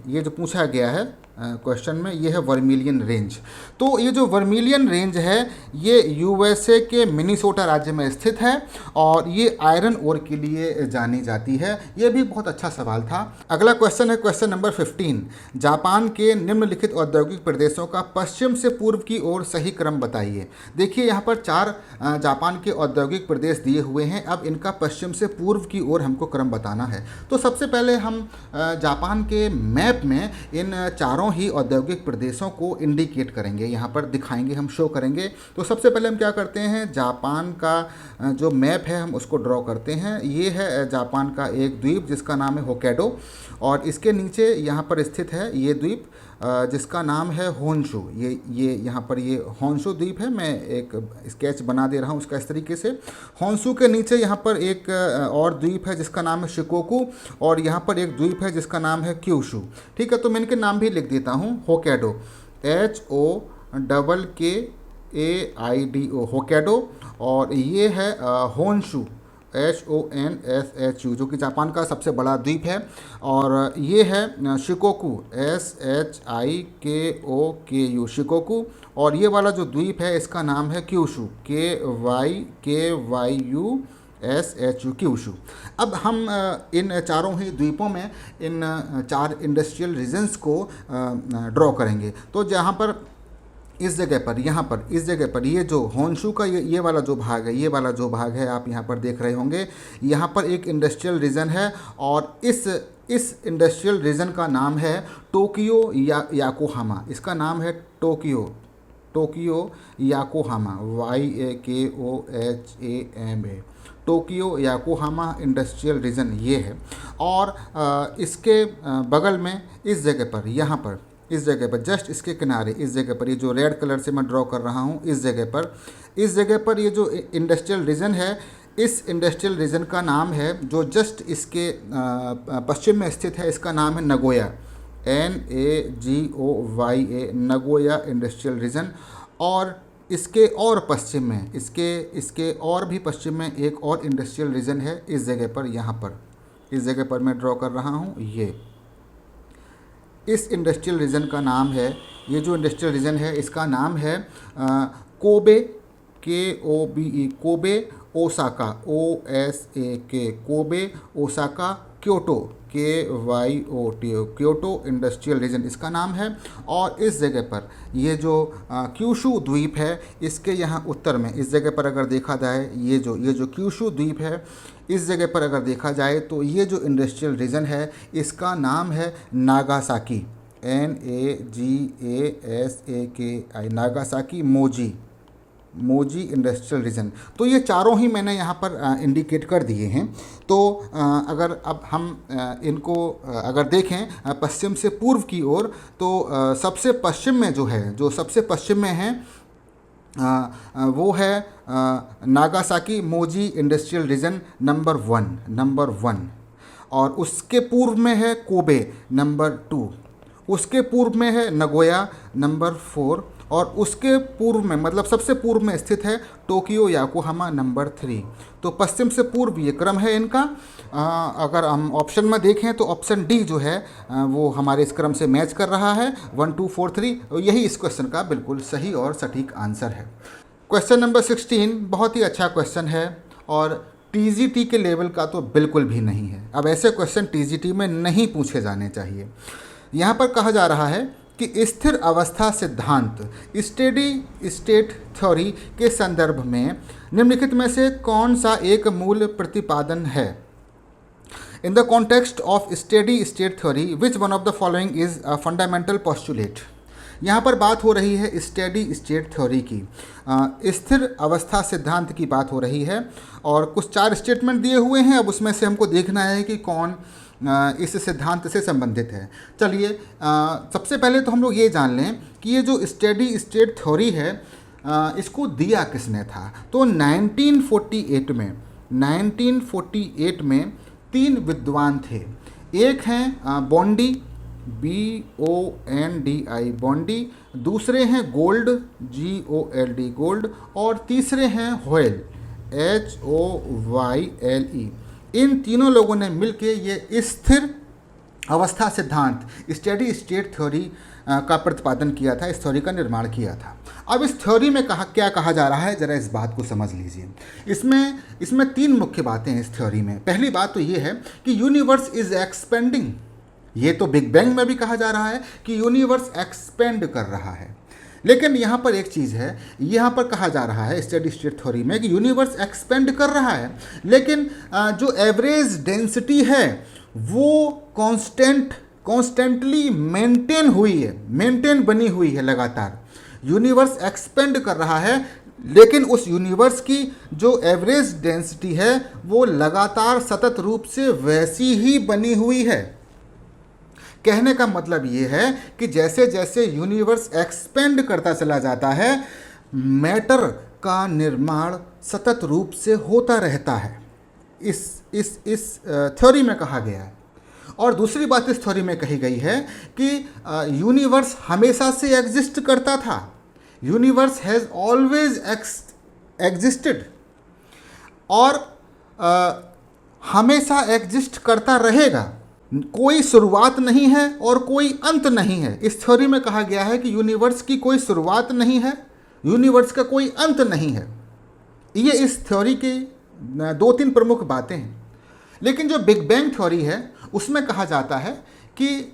ये जो पूछा गया है क्वेश्चन में, ये है वर्मिलियन रेंज। तो ये जो वर्मिलियन रेंज है ये यूएसए के मिनीसोटा राज्य में स्थित है, और ये आयरन ओर के लिए जानी जाती है। ये भी बहुत अच्छा सवाल था। अगला क्वेश्चन है क्वेश्चन नंबर 15। जापान के निम्नलिखित औद्योगिक प्रदेशों का पश्चिम से पूर्व की ओर सही क्रम बताइए। देखिए यहाँ पर 4 जापान के औद्योगिक प्रदेश दिए हुए हैं। अब इनका पश्चिम से पूर्व की ओर हमको क्रम बताना है। तो सबसे पहले हम जापान के मैप में इन चारों ही औद्योगिक प्रदेशों को इंडिकेट करेंगे, यहाँ पर दिखाएंगे, हम शो करेंगे। तो सबसे पहले हम क्या करते हैं, जापान का जो मैप है हम उसको ड्रॉ करते हैं। ये है जापान का एक द्वीप जिसका नाम है होक्काइडो, और इसके नीचे यहाँ पर स्थित है ये द्वीप जिसका नाम है होन्शु। ये यहाँ पर ये होन्शु द्वीप है। मैं एक स्केच बना दे रहा हूँ उसका इस तरीके से। होन्शु के नीचे यहाँ पर एक और द्वीप है जिसका नाम है शिकोकू, और यहाँ पर एक द्वीप है जिसका नाम है क्यूशु। ठीक है, तो मैं इनके नाम भी लिख देता हूँ। होक्काइडो, HOKKAIDO, होक्काइडो, और ये है होन्शु, HONSHU, जो कि जापान का सबसे बड़ा द्वीप है। और ये है शिकोकू, SHIKOKU, शिकोकू। और ये वाला जो द्वीप है इसका नाम है क्यूशु, KYUSHU, क्यूशु। अब हम इन चारों ही द्वीपों में इन 4 इंडस्ट्रियल रीजन्स को ड्रॉ करेंगे। तो जहाँ पर इस जगह पर, यहाँ पर इस जगह पर ये जो होन्शु का ये वाला जो भाग है, ये वाला जो भाग है आप यहाँ पर देख रहे होंगे, यहाँ पर एक इंडस्ट्रियल रीजन है, और इस इंडस्ट्रियल रीजन का नाम है टोक्यो याकोहामा। इसका नाम है Tokyo Yokohama, YAKOHAMA, Tokyo Yokohama industrial region ये है। और इसके बगल में इस जगह पर, यहाँ पर इस जगह पर, जस्ट इसके किनारे, इस जगह पर, ये जो रेड कलर से मैं ड्रॉ कर रहा हूँ, इस जगह पर ये जो इंडस्ट्रियल रीजन है, इस इंडस्ट्रियल रीजन का नाम है, जो जस्ट इसके पश्चिम में स्थित है, इसका नाम है Nagoya, NAGOYA, Nagoya industrial region. और इसके और पश्चिम में, इसके और भी पश्चिम में एक और इंडस्ट्रियल रीजन है इस जगह पर, यहाँ पर, इस जगह पर मैं ड्रॉ कर रहा हूँ। ये इस इंडस्ट्रियल रीजन का नाम है, ये जो इंडस्ट्रियल रीजन है इसका नाम है Kobe, KOBE, Kobe, Osaka, OSAK, Kobe, Osaka, Kyoto, KYOTO, Kyoto industrial region इसका नाम है। और इस जगह पर ये जो क्यूशु द्वीप है, इसके यहाँ उत्तर में, इस जगह पर अगर देखा जाए, ये जो क्यूशु द्वीप है, इस जगह पर अगर देखा जाए तो ये जो इंडस्ट्रियल रीजन है इसका नाम है नागासाकी, NAGASAKI, नागासाकी मोजी इंडस्ट्रियल रीजन। तो ये चारों ही मैंने यहाँ पर इंडिकेट कर दिए हैं। तो अगर अब हम इनको अगर देखें पश्चिम से पूर्व की ओर, तो सबसे पश्चिम में जो है, जो सबसे पश्चिम में है वो है नागासाकी मोजी इंडस्ट्रियल रीजन नंबर 1, और उसके पूर्व में है कोबे नंबर 2, उसके पूर्व में है नगोया नंबर 4, और उसके पूर्व में, मतलब सबसे पूर्व में स्थित है टोक्यो याकोहामा नंबर 3। तो पश्चिम से पूर्व ये क्रम है इनका। अगर हम ऑप्शन में देखें तो ऑप्शन डी जो है वो हमारे इस क्रम से मैच कर रहा है, 1 2 4 3। यही इस क्वेश्चन का बिल्कुल सही और सटीक आंसर है। क्वेश्चन नंबर 16 बहुत ही अच्छा क्वेश्चन है, और TGT के लेवल का तो बिल्कुल भी नहीं है। अब ऐसे क्वेश्चन TGT में नहीं पूछे जाने चाहिए। यहाँ पर कहा जा रहा है कि स्थिर अवस्था सिद्धांत स्टेडी स्टेट थ्योरी के संदर्भ में निम्नलिखित में से कौन सा एक मूल प्रतिपादन है? In the context of steady state theory which one of the following is a fundamental postulate. यहाँ पर बात हो रही है स्टेडी स्टेट थ्योरी की, स्थिर अवस्था सिद्धांत की बात हो रही है और कुछ 4 स्टेटमेंट दिए हुए हैं। अब उसमें से हमको देखना है कि कौन इस सिद्धांत से संबंधित है। चलिए सबसे पहले तो हम लोग ये जान लें कि ये जो स्टेडी स्टेट थ्योरी है इसको दिया किसने था। तो 1948 में 3 विद्वान थे। एक हैं बॉन्डी BONDI बॉन्डी, दूसरे हैं गोल्ड GOLD गोल्ड और तीसरे हैं होयल HOYLE। इन तीनों लोगों ने मिलके ये स्थिर अवस्था सिद्धांत स्टेडी स्टेट थ्योरी का प्रतिपादन किया था, इस थ्योरी का निर्माण किया था। अब इस थ्योरी में क्या कहा जा रहा है, ज़रा इस बात को समझ लीजिए। इसमें 3 मुख्य बातें हैं इस थ्योरी में। पहली बात तो ये है कि यूनिवर्स इज एक्सपेंडिंग। ये तो बिग बैंग में भी कहा जा रहा है कि यूनिवर्स एक्सपेंड कर रहा है, लेकिन यहाँ पर एक चीज़ है, यहाँ पर कहा जा रहा है स्टेडी स्टेट थ्योरी में कि यूनिवर्स एक्सपेंड कर रहा है, लेकिन जो एवरेज डेंसिटी है वो कॉन्स्टेंटली मेंटेन बनी हुई है लगातार। यूनिवर्स एक्सपेंड कर रहा है, लेकिन उस यूनिवर्स की जो एवरेज डेंसिटी है वो लगातार सतत रूप से वैसी ही बनी हुई है। कहने का मतलब ये है कि जैसे जैसे यूनिवर्स एक्सपेंड करता चला जाता है, मैटर का निर्माण सतत रूप से होता रहता है, इस थ्योरी में कहा गया है। और दूसरी बात इस थ्योरी में कही गई है कि यूनिवर्स हमेशा से एग्जिस्ट करता था। यूनिवर्स हैज़ ऑलवेज एग्जिस्टेड और हमेशा एग्जिस्ट करता रहेगा। कोई शुरुआत नहीं है और कोई अंत नहीं है। इस थ्योरी में कहा गया है कि यूनिवर्स की कोई शुरुआत नहीं है, यूनिवर्स का कोई अंत नहीं है। ये इस थ्योरी की 2-3 प्रमुख बातें हैं। लेकिन जो बिग बैंग थ्योरी है उसमें कहा जाता है कि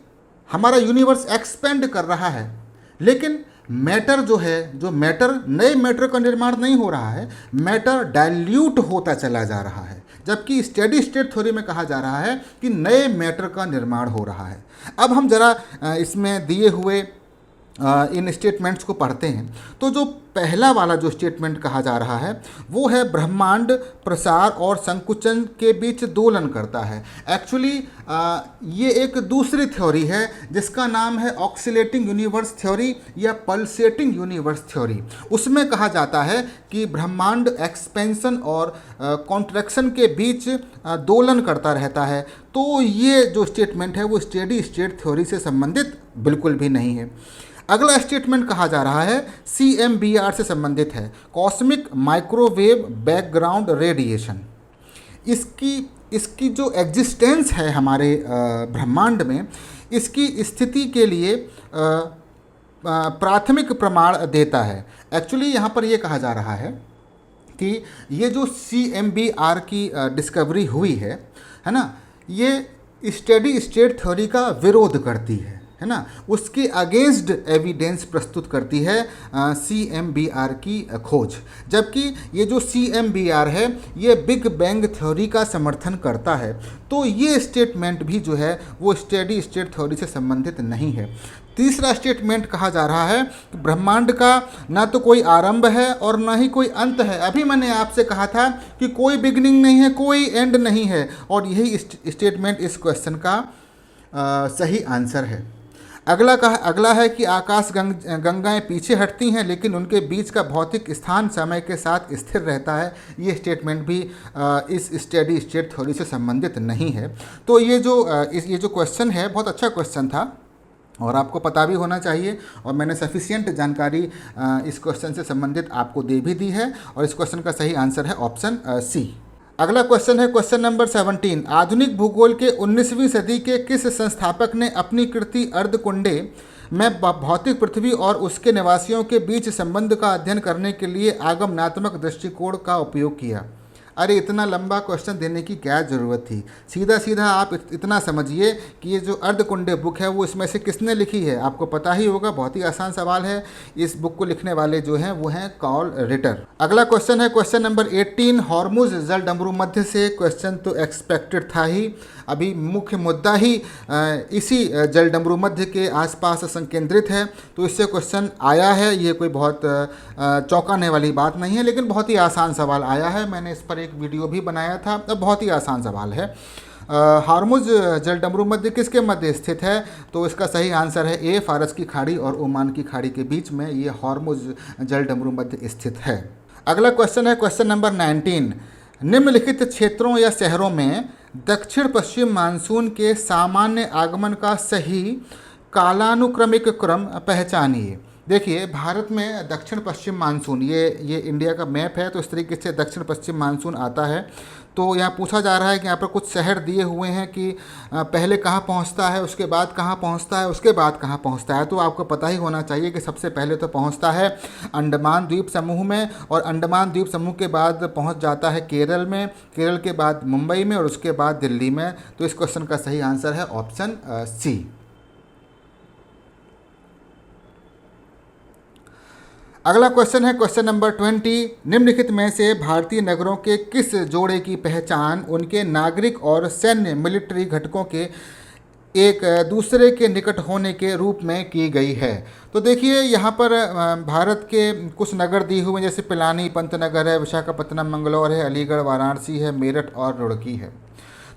हमारा यूनिवर्स एक्सपेंड कर रहा है, लेकिन मैटर जो मैटर, नए मैटर का निर्माण नहीं हो रहा है, मैटर डाइल्यूट होता चला जा रहा है। जबकि स्टेडी स्टेट थ्योरी में कहा जा रहा है कि नए मैटर का निर्माण हो रहा है। अब हम जरा इसमें दिए हुए इन स्टेटमेंट्स को पढ़ते हैं। तो जो पहला वाला जो स्टेटमेंट कहा जा रहा है वो है ब्रह्मांड प्रसार और संकुचन के बीच दोलन करता है। एक्चुअली ये एक दूसरी थ्योरी है जिसका नाम है ऑक्सीलेटिंग यूनिवर्स थ्योरी या पल्सेटिंग यूनिवर्स थ्योरी। उसमें कहा जाता है कि ब्रह्मांड एक्सपेंशन और कॉन्ट्रैक्शन के बीच दोलन करता रहता है। तो ये जो स्टेटमेंट है वो स्टेडी स्टेट थ्योरी से संबंधित बिल्कुल भी नहीं है। अगला स्टेटमेंट कहा जा रहा है CMBR से संबंधित है, कॉस्मिक माइक्रोवेव बैकग्राउंड रेडिएशन। इसकी जो एग्जिस्टेंस है हमारे ब्रह्मांड में, इसकी स्थिति के लिए प्राथमिक प्रमाण देता है। एक्चुअली यहाँ पर ये कहा जा रहा है कि ये जो CMBR की डिस्कवरी हुई है ना, ये स्टेडी स्टेट थ्योरी का विरोध करती है ना, उसके अगेंस्ट एविडेंस प्रस्तुत करती है CMBR की खोज। जबकि ये जो CMBR है ये बिग बैंग थ्योरी का समर्थन करता है। तो ये स्टेटमेंट भी जो है वो स्टेडी स्टेट थ्योरी से संबंधित नहीं है। तीसरा स्टेटमेंट कहा जा रहा है कि ब्रह्मांड का ना तो कोई आरंभ है और ना ही कोई अंत है। अभी मैंने आपसे कहा था कि कोई बिगनिंग नहीं है, कोई एंड नहीं है, और यही स्टेटमेंट इस क्वेश्चन का सही आंसर है। अगला है कि आकाश गंगाएं पीछे हटती हैं लेकिन उनके बीच का भौतिक स्थान समय के साथ स्थिर रहता है। ये स्टेटमेंट भी इस स्टेडी स्टेट थ्योरी से संबंधित नहीं है। तो ये जो क्वेश्चन है बहुत अच्छा क्वेश्चन था और आपको पता भी होना चाहिए, और मैंने सफिशिएंट जानकारी इस क्वेश्चन से संबंधित आपको दे भी दी है, और इस क्वेश्चन का सही आंसर है ऑप्शन C। अगला क्वेश्चन है क्वेश्चन नंबर 17। आधुनिक भूगोल के 19वीं सदी के किस संस्थापक ने अपनी कृति अर्धकुंडे में भौतिक पृथ्वी और उसके निवासियों के बीच संबंध का अध्ययन करने के लिए आगमनात्मक दृष्टिकोण का उपयोग किया? अरे इतना लंबा क्वेश्चन देने की क्या ज़रूरत थी। सीधा सीधा आप इतना समझिए कि ये जो अर्धकुंडे बुक है वो इसमें से किसने लिखी है, आपको पता ही होगा। बहुत ही आसान सवाल है। इस बुक को लिखने वाले जो हैं वो हैं कार्ल रिटर। अगला क्वेश्चन है क्वेश्चन नंबर 18। हॉर्मुज जलडमरू मध्य से। क्वेश्चन तो एक्सपेक्टेड था ही। अभी मुख्य मुद्दा ही इसी जलडमरू मध्य के आसपास संकेंद्रित है, तो इससे क्वेश्चन आया है। ये कोई बहुत चौंकाने वाली बात नहीं है, लेकिन बहुत ही आसान सवाल आया है। मैंने इस पर एक वीडियो भी बनाया था। अब बहुत ही आसान सवाल है। हॉर्मुज जलडमरू मध्य किसके मध्य स्थित है, तो इसका सही आंसर है ए, फारस की खाड़ी और ओमान की खाड़ी के बीच में ये हॉर्मुज जलडमरू मध्य स्थित है। अगला क्वेश्चन है क्वेश्चन नंबर 19। निम्नलिखित क्षेत्रों या शहरों में दक्षिण पश्चिम मानसून के सामान्य आगमन का सही कालानुक्रमिक क्रम पहचानिए। देखिए, भारत में दक्षिण पश्चिम मानसून, ये इंडिया का मैप है, तो इस तरीके से दक्षिण पश्चिम मानसून आता है। तो यहाँ पूछा जा रहा है कि यहाँ पर कुछ शहर दिए हुए हैं कि पहले कहाँ पहुँचता है, उसके बाद कहाँ पहुँचता है, उसके बाद कहाँ पहुँचता है। तो आपको पता ही होना चाहिए कि सबसे पहले तो पहुँचता है अंडमान द्वीप समूह में, और अंडमान द्वीप समूह के बाद पहुँच जाता है केरल में, केरल के बाद मुंबई में, और उसके बाद दिल्ली में। तो इस क्वेश्चन का सही आंसर है ऑप्शन सी। अगला क्वेश्चन है क्वेश्चन नंबर 20। निम्नलिखित में से भारतीय नगरों के किस जोड़े की पहचान उनके नागरिक और सैन्य मिलिट्री घटकों के एक दूसरे के निकट होने के रूप में की गई है। तो देखिए, यहाँ पर भारत के कुछ नगर दिए हुए हैं, जैसे पिलानी पंतनगर है, विशाखापत्तनम मंगलौर है, अलीगढ़ वाराणसी है, मेरठ और रुड़की है।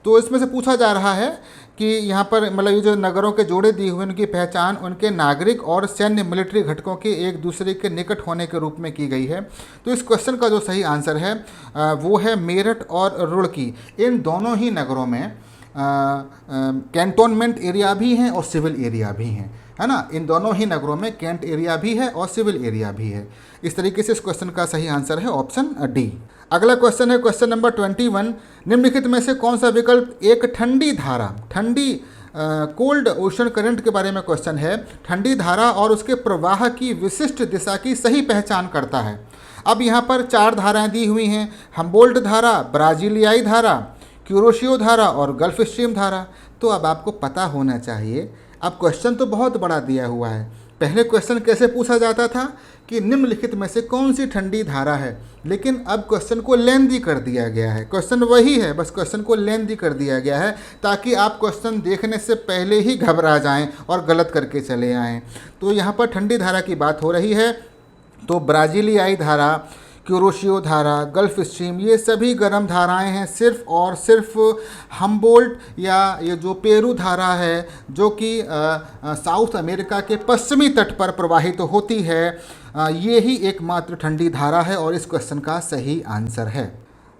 तो इसमें से पूछा जा रहा है कि यहाँ पर मतलब ये जो नगरों के जोड़े दिए हुए हैं उनकी पहचान उनके नागरिक और सैन्य मिलिट्री घटकों के एक दूसरे के निकट होने के रूप में की गई है। तो इस क्वेश्चन का जो सही आंसर है वो है मेरठ और रुड़की। इन दोनों ही नगरों में कैंटोनमेंट एरिया भी हैं और सिविल एरिया भी हैं, है ना। इन दोनों ही नगरों में कैंट एरिया भी है और सिविल एरिया भी है। इस तरीके से इस क्वेश्चन का सही आंसर है ऑप्शन डी। अगला क्वेश्चन है क्वेश्चन नंबर 21। निम्नलिखित में से कौन सा विकल्प एक ठंडी धारा, ठंडी कोल्ड ओशन करंट के बारे में क्वेश्चन है, ठंडी धारा और उसके प्रवाह की विशिष्ट दिशा की सही पहचान करता है। अब यहाँ पर 4 धाराएं दी हुई हैं, हम्बोल्ट धारा, ब्राजीलियाई धारा, क्यूरोशियो धारा और गल्फ स्ट्रीम धारा। तो अब आपको पता होना चाहिए, अब क्वेश्चन तो बहुत बड़ा दिया हुआ है। पहले क्वेश्चन कैसे पूछा जाता था कि निम्नलिखित में से कौन सी ठंडी धारा है, लेकिन अब क्वेश्चन को लेंदी कर दिया गया है। क्वेश्चन वही है, बस क्वेश्चन को लेंदी कर दिया गया है ताकि आप क्वेश्चन देखने से पहले ही घबरा जाएं और गलत करके चले आएं। तो यहाँ पर ठंडी धारा की बात हो रही है, तो ब्राजीलियाई धारा, क्यूरोशियो धारा, गल्फ स्ट्रीम, ये सभी गर्म धाराएं हैं। सिर्फ और सिर्फ हम्बोल्ट या ये जो पेरू धारा है, जो कि साउथ अमेरिका के पश्चिमी तट पर प्रवाहित होती है, ये ही एकमात्र ठंडी धारा है और इस क्वेश्चन का सही आंसर है।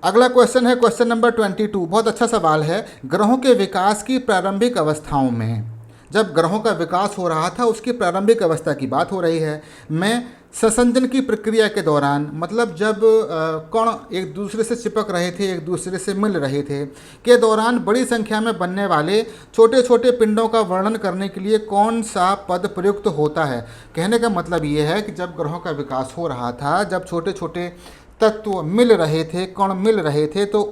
अगला क्वेश्चन है क्वेश्चन नंबर 22। बहुत अच्छा सवाल है। ग्रहों के विकास की प्रारंभिक अवस्थाओं में, जब ग्रहों का विकास हो रहा था उसकी प्रारंभिक अवस्था की बात हो रही है। मैं संसंजन की प्रक्रिया के दौरान, मतलब जब कण एक दूसरे से चिपक रहे थे, एक दूसरे से मिल रहे थे, के दौरान बड़ी संख्या में बनने वाले छोटे छोटे पिंडों का वर्णन करने के लिए कौन सा पद प्रयुक्त होता है। कहने का मतलब ये है कि जब ग्रहों का विकास हो रहा था, जब छोटे छोटे तत्व मिल रहे थे, कण मिल रहे थे, तो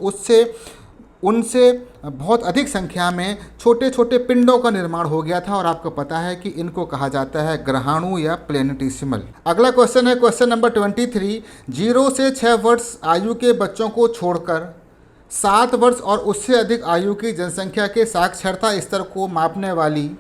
उनसे बहुत अधिक संख्या में छोटे छोटे पिंडों का निर्माण हो गया था और आपको पता है कि इनको कहा जाता है ग्रहाणु या प्लेनेटिसिमल। अगला क्वेश्चन है क्वेश्चन नंबर 23। 0 से 6 वर्ष आयु के बच्चों को छोड़कर 7 वर्ष और उससे अधिक आयु की जनसंख्या के साक्षरता स्तर को मापने वाली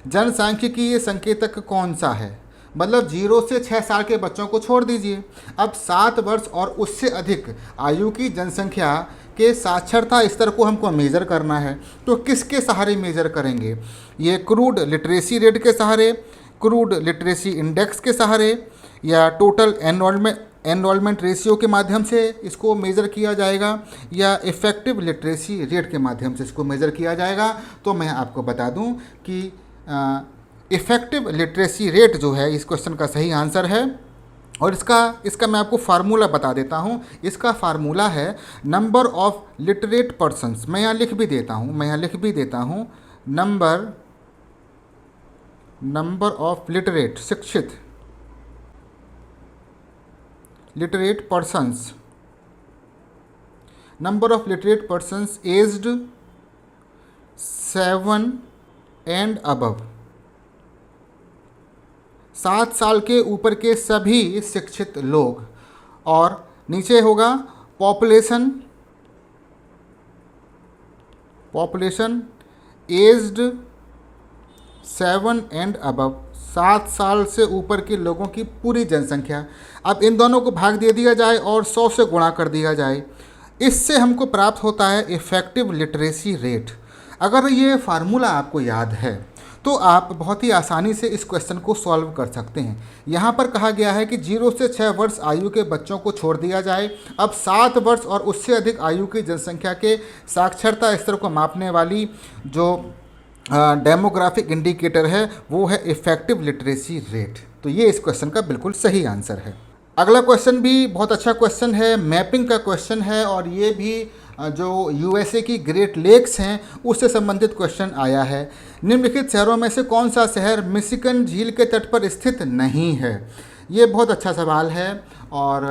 जनसांख्यिकीय संकेतक कौन सा है। मतलब 0 से 6 साल के बच्चों को छोड़ दीजिए, अब 7 वर्ष और उससे अधिक आयु की जनसंख्या के साक्षरता स्तर को हमको मेज़र करना है। तो किसके सहारे मेज़र करेंगे? ये क्रूड लिटरेसी रेट के सहारे, क्रूड लिटरेसी इंडेक्स के सहारे, या टोटल एनरोलमेंट रेशियो के माध्यम से इसको मेज़र किया जाएगा, या इफ़ेक्टिव लिटरेसी रेट के माध्यम से इसको मेज़र किया जाएगा। तो मैं आपको बता दूं कि इफ़ेक्टिव लिटरेसी रेट जो है इस क्वेश्चन का सही आंसर है। और इसका मैं आपको फार्मूला बता देता हूँ। इसका फार्मूला है नंबर ऑफ लिटरेट पर्सन्स। मैं यहाँ लिख भी देता हूँ नंबर ऑफ लिटरेट, शिक्षित literate persons number of literate persons aged 7 and above, 7 साल के ऊपर के सभी शिक्षित लोग। और नीचे होगा पॉपुलेशन एज्ड 7 एंड अबव, 7 साल से ऊपर के लोगों की पूरी जनसंख्या। अब इन दोनों को भाग दे दिया जाए और 100 से गुणा कर दिया जाए, इससे हमको प्राप्त होता है इफ़ेक्टिव लिटरेसी रेट। अगर ये फार्मूला आपको याद है तो आप बहुत ही आसानी से इस क्वेश्चन को सॉल्व कर सकते हैं। यहाँ पर कहा गया है कि 0 से 6 वर्ष आयु के बच्चों को छोड़ दिया जाए। अब 7 वर्ष और उससे अधिक आयु की जनसंख्या के साक्षरता स्तर को मापने वाली जो डेमोग्राफिक इंडिकेटर है वो है इफ़ेक्टिव लिटरेसी रेट। तो ये इस क्वेश्चन का बिल्कुल सही आंसर है। अगला क्वेश्चन भी बहुत अच्छा क्वेश्चन है, मैपिंग का क्वेश्चन है, और ये भी जो यूएसए की ग्रेट लेक्स हैं उससे संबंधित क्वेश्चन आया है। निम्नलिखित शहरों में से कौन सा शहर मिशिगन झील के तट पर स्थित नहीं है? ये बहुत अच्छा सवाल है और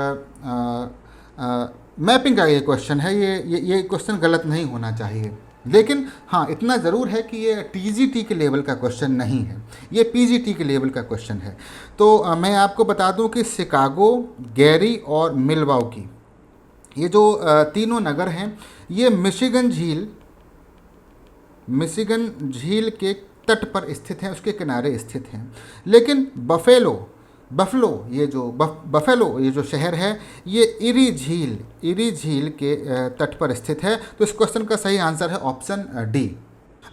मैपिंग का ये क्वेश्चन है। ये क्वेश्चन गलत नहीं होना चाहिए, लेकिन हाँ इतना ज़रूर है कि ये टीजीटी के लेवल का क्वेश्चन नहीं है, ये पीजीटी के लेवल का क्वेश्चन है। तो मैं आपको बता दूं कि शिकागो, गैरी और मिलवाउकी, ये जो तीनों नगर हैं ये मिशिगन झील के तट पर स्थित हैं, उसके किनारे स्थित हैं। लेकिन बफलो ये जो शहर है ये इरी झील के तट पर स्थित है। तो इस क्वेश्चन का सही आंसर है ऑप्शन डी।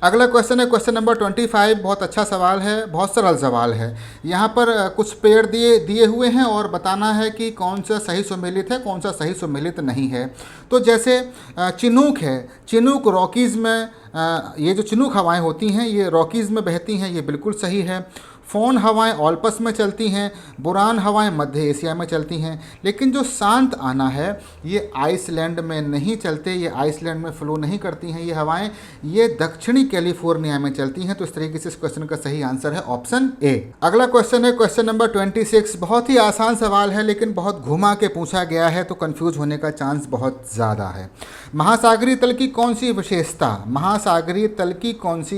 अगला क्वेश्चन है क्वेश्चन नंबर 25। बहुत अच्छा सवाल है, बहुत सरल सवाल है। यहाँ पर कुछ पेड़ दिए हुए हैं और बताना है कि कौन सा सही सुमेलित है, कौन सा सही सुमेलित नहीं है। तो जैसे चिनूक है, चिनूक रॉकीज़ में, ये जो चिनूक हवाएं होती हैं ये रॉकीज़ में बहती हैं, ये बिल्कुल सही है। फ़ोन हवाएं ओल्पस में चलती हैं, बुरान हवाएं मध्य एशिया में चलती हैं। लेकिन जो शांत आना है ये आइसलैंड में नहीं चलते, ये आइसलैंड में फ्लो नहीं करती हैं ये हवाएं, ये दक्षिणी कैलिफोर्निया में चलती हैं। तो इस तरीके से इस क्वेश्चन का सही आंसर है ऑप्शन ए। अगला क्वेश्चन है क्वेश्चन नंबर 26। बहुत ही आसान सवाल है लेकिन बहुत घुमा के पूछा गया है तो कन्फ्यूज होने का चांस बहुत ज़्यादा है। महासागरीय तल की कौन सी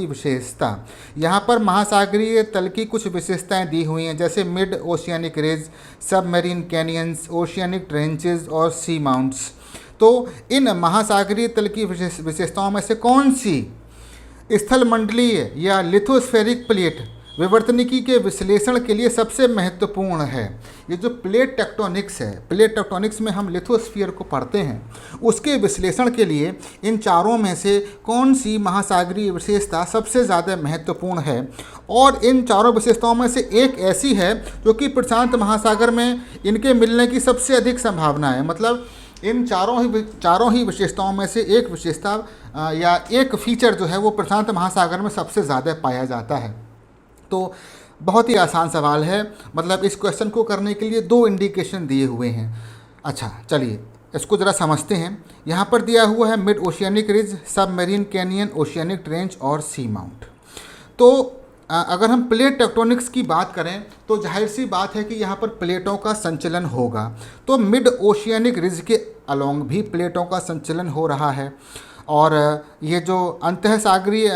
विशेषता, यहाँ पर महासागरीय तल की कुछ विशेषताएं दी हुई हैं, जैसे mid oceanic ridge, submarine canyons, oceanic trenches और सी माउंट्स। तो इन महासागरीय तल की विशेषताओं में से कौन सी स्थल मंडलीय या लिथोस्फेरिक प्लेट विवर्तनिकी के विश्लेषण के लिए सबसे महत्वपूर्ण है? ये जो प्लेट टेक्टोनिक्स है, प्लेट टेक्टोनिक्स में हम लिथोस्फीयर को पढ़ते हैं, उसके विश्लेषण के लिए इन चारों में से कौन सी महासागरीय विशेषता सबसे ज़्यादा महत्वपूर्ण है? और इन चारों विशेषताओं में से एक ऐसी है जो कि प्रशांत महासागर में इनके मिलने की सबसे अधिक संभावना है। मतलब इन चारों ही विशेषताओं में से एक विशेषता या एक फीचर जो है वो प्रशांत महासागर में सबसे ज़्यादा पाया जाता है। तो बहुत ही आसान सवाल है, मतलब इस क्वेश्चन को करने के लिए 2 इंडिकेशन दिए हुए हैं। अच्छा चलिए इसको ज़रा समझते हैं। यहाँ पर दिया हुआ है mid oceanic ridge, submarine canyon, oceanic trench और सी माउंट। तो अगर हम प्लेट टेक्टोनिक्स की बात करें तो जाहिर सी बात है कि यहाँ पर प्लेटों का संचलन होगा। तो मिड ओशियानिक रिज के अलोंग भी प्लेटों का संचलन हो रहा है। और ये जो अंतःसागरीय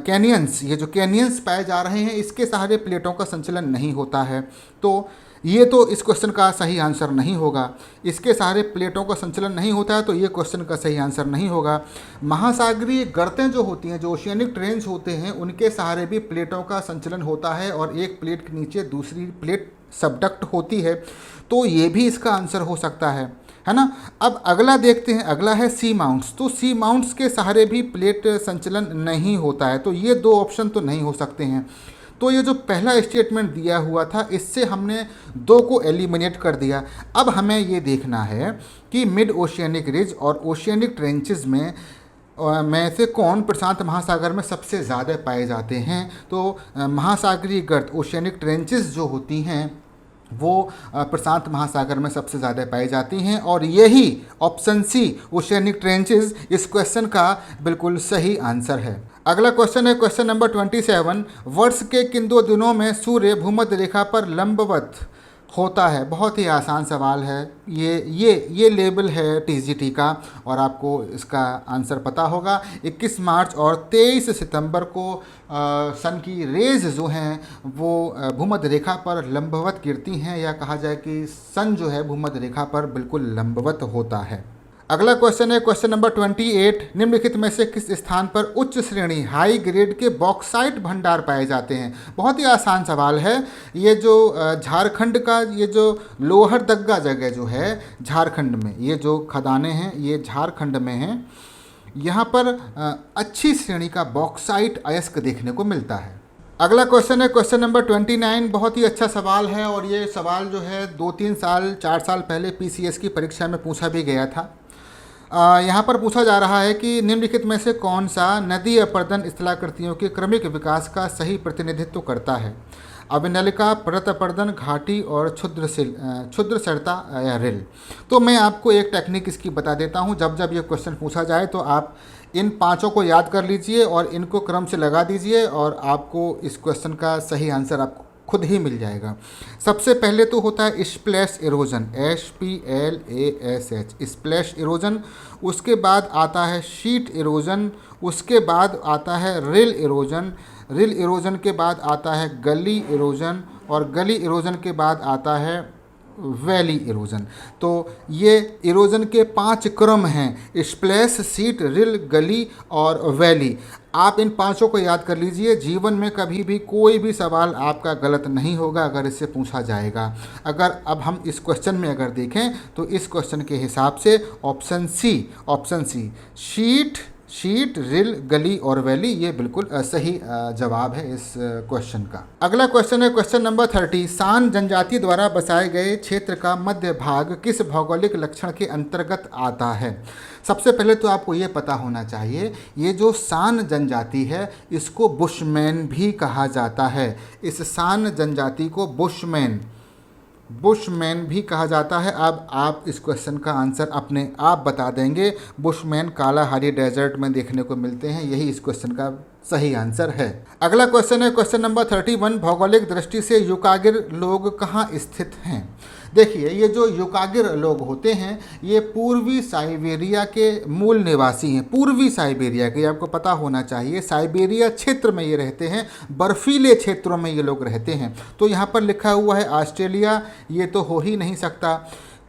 कैनियंस, ये जो कैनियंस पाए जा रहे हैं इसके सहारे प्लेटों का संचलन नहीं होता है। तो ये तो इस क्वेश्चन का सही आंसर नहीं होगा। इसके सहारे प्लेटों का संचलन नहीं होता है तो ये क्वेश्चन का सही आंसर नहीं होगा। महासागरीय गर्तें जो होती हैं, जो ओशियानिक ट्रेंच होते हैं, उनके सहारे भी प्लेटों का संचलन होता है और एक प्लेट के नीचे दूसरी प्लेट सबडक्ट होती है। तो ये भी इसका आंसर हो सकता है ना। अब अगला देखते हैं, अगला है सी माउंट्स। तो सी माउंट्स के सहारे भी प्लेट संचलन नहीं होता है। तो ये 2 ऑप्शन तो नहीं हो सकते हैं। तो ये जो पहला स्टेटमेंट दिया हुआ था इससे हमने 2 को एलिमिनेट कर दिया। अब हमें ये देखना है कि मिड ओशियानिक रिज और ओशियानिक ट्रेंचेस में से कौन प्रशांत महासागर में सबसे ज़्यादा पाए जाते हैं। तो महासागरीय गर्त ओशियानिक ट्रेंचेस जो होती हैं वो प्रशांत महासागर में सबसे ज़्यादा पाई जाती हैं और यही ऑप्शन सी ओशियानिक ट्रेंचेस इस क्वेश्चन का बिल्कुल सही आंसर है। अगला क्वेश्चन है क्वेश्चन नंबर 27। वर्ष के किन 2 दिनों में सूर्य भूमध्य रेखा पर लंबवत होता है? बहुत ही आसान सवाल है। ये लेबल है टीजीटी का और आपको इसका आंसर पता होगा। 21 मार्च और 23 सितंबर को सन की रेज जो हैं वो भूमध्य रेखा पर लंबवत गिरती हैं, या कहा जाए कि सन जो है भूमध्य रेखा पर बिल्कुल लंबवत होता है। अगला क्वेश्चन है क्वेश्चन नंबर 28। निम्नलिखित में से किस स्थान पर उच्च श्रेणी हाई ग्रेड के बॉक्साइट भंडार पाए जाते हैं? बहुत ही आसान सवाल है। ये जो झारखंड का ये जो लोहरदग्गा जगह जो है झारखंड में, ये जो खदानें हैं ये झारखंड में हैं। यहाँ पर अच्छी श्रेणी का बॉक्साइट अयस्क देखने को मिलता है। अगला क्वेश्चन है क्वेश्चन नंबर 29। बहुत ही अच्छा सवाल है और ये सवाल जो है 2-3 साल 4 साल पहले पीसीएस की परीक्षा में पूछा भी गया था। यहाँ पर पूछा जा रहा है कि निम्नलिखित में से कौन सा नदी अपर्दन स्थलाकृतियों के क्रमिक विकास का सही प्रतिनिधित्व करता है? अभिनलिका, परत अपर्दन, घाटी और क्षुद्रसरिता या रिल। तो मैं आपको एक टेक्निक इसकी बता देता हूँ। जब जब ये क्वेश्चन पूछा जाए तो आप इन पांचों को याद कर लीजिए और इनको क्रम से लगा दीजिए और आपको इस क्वेश्चन का सही आंसर आपको खुद ही मिल जाएगा। सबसे पहले तो होता है splash erosion, SPLASH, splash erosion. उसके बाद आता है शीट इरोजन। उसके बाद आता है रिल इरोजन। रिल इरोजन के बाद आता है गली इरोजन और गली इरोजन के बाद आता है वैली इरोजन। तो ये इरोजन के 5 क्रम हैं, स्प्लैश, सीट, रिल, गली और वैली। आप इन पांचों को याद कर लीजिए। जीवन में कभी भी कोई भी सवाल आपका गलत नहीं होगा अगर इससे पूछा जाएगा। अगर अब हम इस क्वेश्चन में अगर देखें तो इस क्वेश्चन के हिसाब से ऑप्शन सी शीट, रिल, गली और वैली ये बिल्कुल सही जवाब है इस क्वेश्चन का। अगला क्वेश्चन है क्वेश्चन नंबर 30। सान जनजाति द्वारा बसाए गए क्षेत्र का मध्य भाग किस भौगोलिक लक्षण के अंतर्गत आता है? सबसे पहले तो आपको ये पता होना चाहिए, ये जो सान जनजाति है इसको बुशमैन भी कहा जाता है। इस सान जनजाति को बुशमैन भी कहा जाता है। अब आप इस क्वेश्चन का आंसर अपने आप बता देंगे। बुशमैन कालाहारी डेजर्ट में देखने को मिलते हैं, यही इस क्वेश्चन का सही आंसर है। अगला क्वेश्चन है क्वेश्चन नंबर 31। भौगोलिक दृष्टि से युकागिर लोग कहाँ स्थित हैं? देखिए, ये जो युकागिर लोग होते हैं ये पूर्वी साइबेरिया के मूल निवासी हैं। पूर्वी साइबेरिया के, आपको पता होना चाहिए, साइबेरिया क्षेत्र में ये रहते हैं, बर्फीले क्षेत्रों में ये लोग रहते हैं। तो यहाँ पर लिखा हुआ है ऑस्ट्रेलिया, ये तो हो ही नहीं सकता।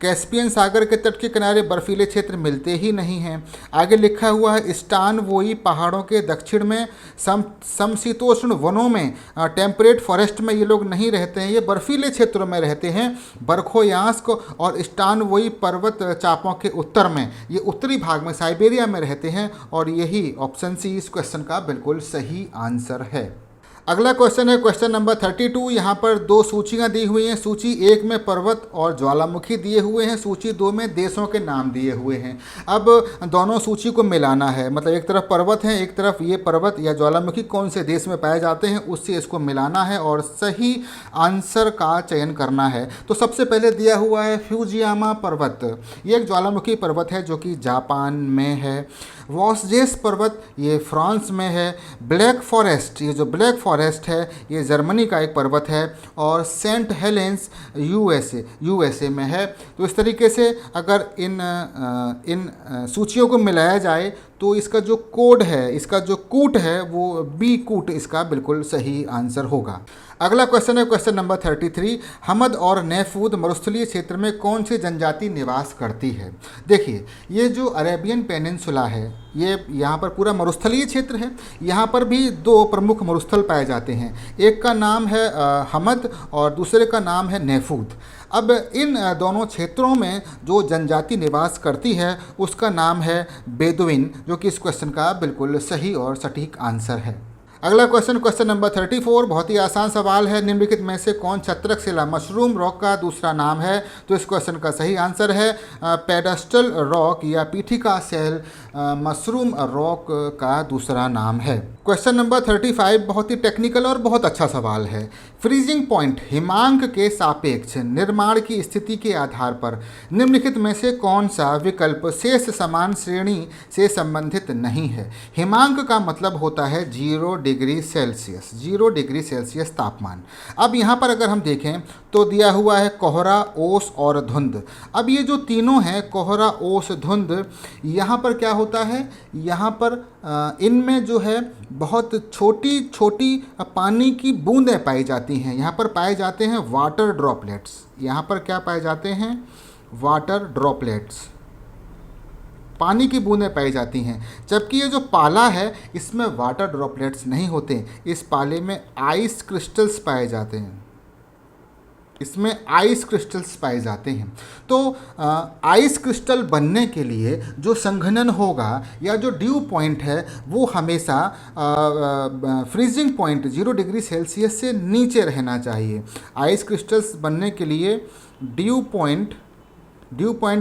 कैस्पियन सागर के तट के किनारे बर्फीले क्षेत्र मिलते ही नहीं हैं। आगे लिखा हुआ है स्टानवोई पहाड़ों के दक्षिण में समशीतोष्ण वनों में, टेम्परेट फॉरेस्ट में ये लोग नहीं रहते हैं, ये बर्फीले क्षेत्रों में रहते हैं। बरखोयांस्क और स्टानवोई पर्वत चापों के उत्तर में, ये उत्तरी भाग में साइबेरिया में रहते हैं और यही ऑप्शन सी इस क्वेश्चन का बिल्कुल सही आंसर है। अगला क्वेश्चन है क्वेश्चन नंबर 32। यहाँ पर 2 सूचियाँ दी हुई हैं। सूची 1 में पर्वत और ज्वालामुखी दिए हुए हैं, सूची 2 में देशों के नाम दिए हुए हैं। अब दोनों सूची को मिलाना है, मतलब एक तरफ पर्वत है, एक तरफ ये पर्वत या ज्वालामुखी कौन से देश में पाए जाते हैं उससे इसको मिलाना है और सही आंसर का चयन करना है। तो सबसे पहले दिया हुआ है फ्यूजियामा पर्वत, ये एक ज्वालामुखी पर्वत है जो कि जापान में है। वॉसजेस पर्वत ये फ्रांस में है। ब्लैक फॉरेस्ट, ये जो ब्लैक फॉरेस्ट है ये जर्मनी का एक पर्वत है और सेंट हेलेंस यूएसए में है। तो इस तरीके से अगर इन सूचियों को मिलाया जाए तो इसका जो कोड है, इसका जो कूट है वो बी कूट इसका बिल्कुल सही आंसर होगा। अगला क्वेश्चन है क्वेश्चन नंबर 33। हमद और नेफूद मरुस्थलीय क्षेत्र में कौन सी जनजाति निवास करती है? देखिए, ये जो अरेबियन पेनिनसुला है ये यहाँ पर पूरा मरुस्थलीय क्षेत्र है। यहाँ पर भी 2 प्रमुख मरुस्थल पाए जाते हैं, एक का नाम है हमद और दूसरे का नाम है नेफूद। अब इन दोनों क्षेत्रों में जो जनजाति निवास करती है उसका नाम है बेदुइन, जो कि इस क्वेश्चन का बिल्कुल सही और सटीक आंसर है। अगला क्वेश्चन क्वेश्चन नंबर 34। बहुत ही आसान सवाल है। निम्नलिखित में से कौन छत्रकशिला मशरूम रॉक का दूसरा नाम है? तो इस क्वेश्चन का सही आंसर है पेडस्टल रॉक या पीठिका सेल मशरूम रॉक का दूसरा नाम है। क्वेश्चन नंबर 35 बहुत ही टेक्निकल और बहुत अच्छा सवाल है। फ्रीजिंग पॉइंट हिमांक के सापेक्ष निर्माण की स्थिति के आधार पर निम्नलिखित में से कौन सा विकल्प शेष समान श्रेणी से संबंधित नहीं है। हिमांक का मतलब होता है 0 डिग्री सेल्सियस, 0 डिग्री सेल्सियस तापमान। अब यहाँ पर अगर हम देखें तो दिया हुआ है कोहरा, ओस और धुंध। अब ये जो तीनों हैं कोहरा, ओस, धुंध, यहाँ पर क्या होता है, यहाँ पर इनमें जो है बहुत छोटी छोटी पानी की बूंदें पाई जाती हैं। यहाँ पर पाए जाते हैं वाटर ड्रॉपलेट्स। यहाँ पर क्या पाए जाते हैं, वाटर ड्रॉपलेट्स, पानी की बूंदें पाई जाती हैं। जबकि ये जो पाला है इसमें वाटर ड्रॉपलेट्स नहीं होते, इस पाले में आइस क्रिस्टल्स पाए जाते हैं, इसमें आइस क्रिस्टल्स पाए जाते हैं। तो आइस क्रिस्टल बनने के लिए जो संघनन होगा या जो ड्यू पॉइंट है वो हमेशा फ्रीजिंग पॉइंट 0 डिग्री सेल्सियस से नीचे रहना चाहिए। आइस क्रिस्टल्स बनने के लिए ड्यू पॉइंट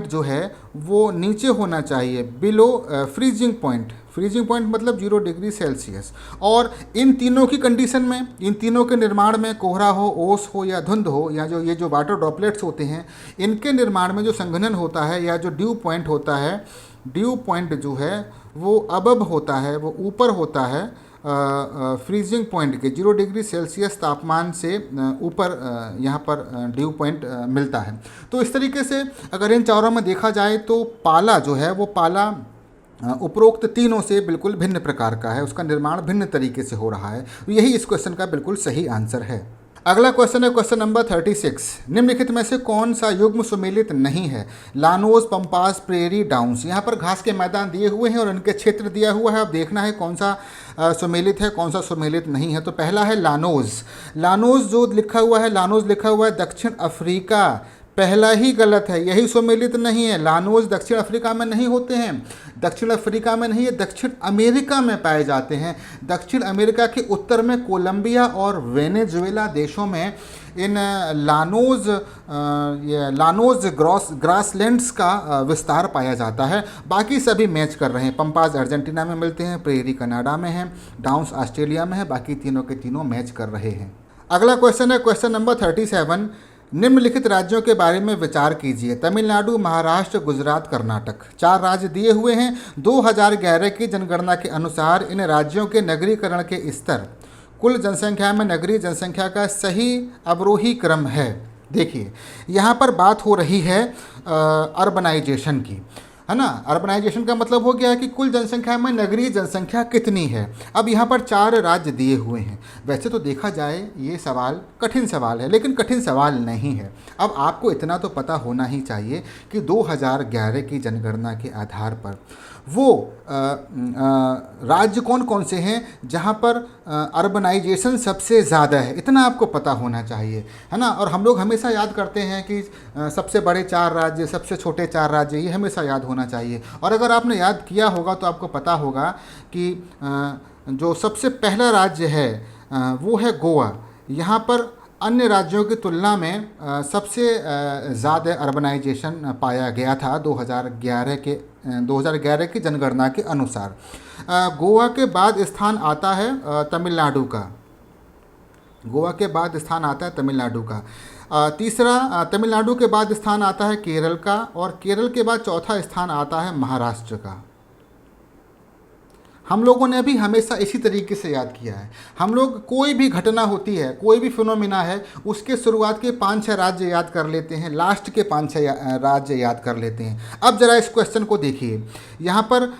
जो है वो नीचे होना चाहिए, below freezing point. Freezing point मतलब 0 डिग्री सेल्सियस। और इन तीनों की कंडीशन में, इन तीनों के निर्माण में, कोहरा हो, ओस हो या धुंध हो, या जो ये जो वाटर ड्रॉपलेट्स होते हैं, इनके निर्माण में जो संघनन होता है या जो ड्यू पॉइंट होता है, ड्यू पॉइंट जो है वो अबव होता है, वो ऊपर होता है फ्रीजिंग पॉइंट के 0 डिग्री सेल्सियस तापमान से ऊपर यहाँ पर ड्यू पॉइंट मिलता है। तो इस तरीके से अगर इन चारों में देखा जाए तो पाला जो है वो पाला उपरोक्त तीनों से बिल्कुल भिन्न प्रकार का है, उसका निर्माण भिन्न तरीके से हो रहा है। यही इस क्वेश्चन का बिल्कुल सही आंसर है। अगला क्वेश्चन है क्वेश्चन नंबर 36। निम्नलिखित में से कौन सा युग्म सुमेलित नहीं है। Llanos, pampas, prairie, downs. यहाँ पर घास के मैदान दिए हुए हैं और उनके क्षेत्र दिया हुआ है। अब देखना है कौन सा सुमेलित है, कौन सा सुमेलित नहीं है। तो पहला है लानोज। लानोज जो लिखा हुआ है, लानोज लिखा हुआ है दक्षिण अफ्रीका, पहला ही गलत है, यही सुमेलित नहीं है। लानोज दक्षिण अफ्रीका में नहीं होते हैं, दक्षिण अफ्रीका में नहीं है, दक्षिण अमेरिका में पाए जाते हैं। दक्षिण अमेरिका के उत्तर में कोलंबिया और वेनेजुएला देशों में इन लानोज ग्रासलैंड्स का विस्तार पाया जाता है। बाकी सभी मैच कर रहे हैं। पंपाज अर्जेंटीना में मिलते हैं, प्रेरी कनाडा में है, डाउन्स ऑस्ट्रेलिया में है, बाकी तीनों के तीनों मैच कर रहे हैं। अगला क्वेश्चन है क्वेश्चन नंबर 37। निम्नलिखित राज्यों के बारे में विचार कीजिए। तमिलनाडु, महाराष्ट्र, गुजरात, कर्नाटक। 4 राज्य दिए हुए हैं। 2011 की जनगणना के अनुसार इन राज्यों के नगरीकरण के स्तर कुल जनसंख्या में नगरीय जनसंख्या का सही अवरोही क्रम है। देखिए यहाँ पर बात हो रही है अर्बनाइजेशन की, है ना। अर्बनाइजेशन का मतलब हो गया कि कुल जनसंख्या में नगरीय जनसंख्या कितनी है। अब यहाँ पर 4 राज्य दिए हुए हैं। वैसे तो देखा जाए ये सवाल कठिन सवाल है, लेकिन कठिन सवाल नहीं है। अब आपको इतना तो पता होना ही चाहिए कि 2011 की जनगणना के आधार पर वो राज्य कौन कौन से हैं जहाँ पर अर्बनाइजेशन सबसे ज़्यादा है, इतना आपको पता होना चाहिए, है ना। और हम लोग हमेशा याद करते हैं कि सबसे बड़े 4 राज्य, सबसे छोटे 4 राज्य, ये हमेशा याद होना चाहिए। और अगर आपने याद किया होगा तो आपको पता होगा कि जो सबसे पहला राज्य है वो है गोवा। यहाँ पर अन्य राज्यों की तुलना में सबसे ज़्यादा अर्बनाइजेशन पाया गया था 2011 की जनगणना के अनुसार। गोवा के बाद स्थान आता है तमिलनाडु का। गोवा के बाद स्थान आता है तमिलनाडु का। तीसरा तमिलनाडु के बाद स्थान आता है केरल का, और केरल के बाद चौथा स्थान आता है महाराष्ट्र का। हम लोगों ने भी हमेशा इसी तरीके से याद किया है। हम लोग कोई भी घटना होती है, कोई भी फिनोमिना है, उसके शुरुआत के 5-6 राज्य याद कर लेते हैं, लास्ट के 5-6 राज्य याद कर लेते हैं। अब ज़रा इस क्वेश्चन को देखिए। यहाँ पर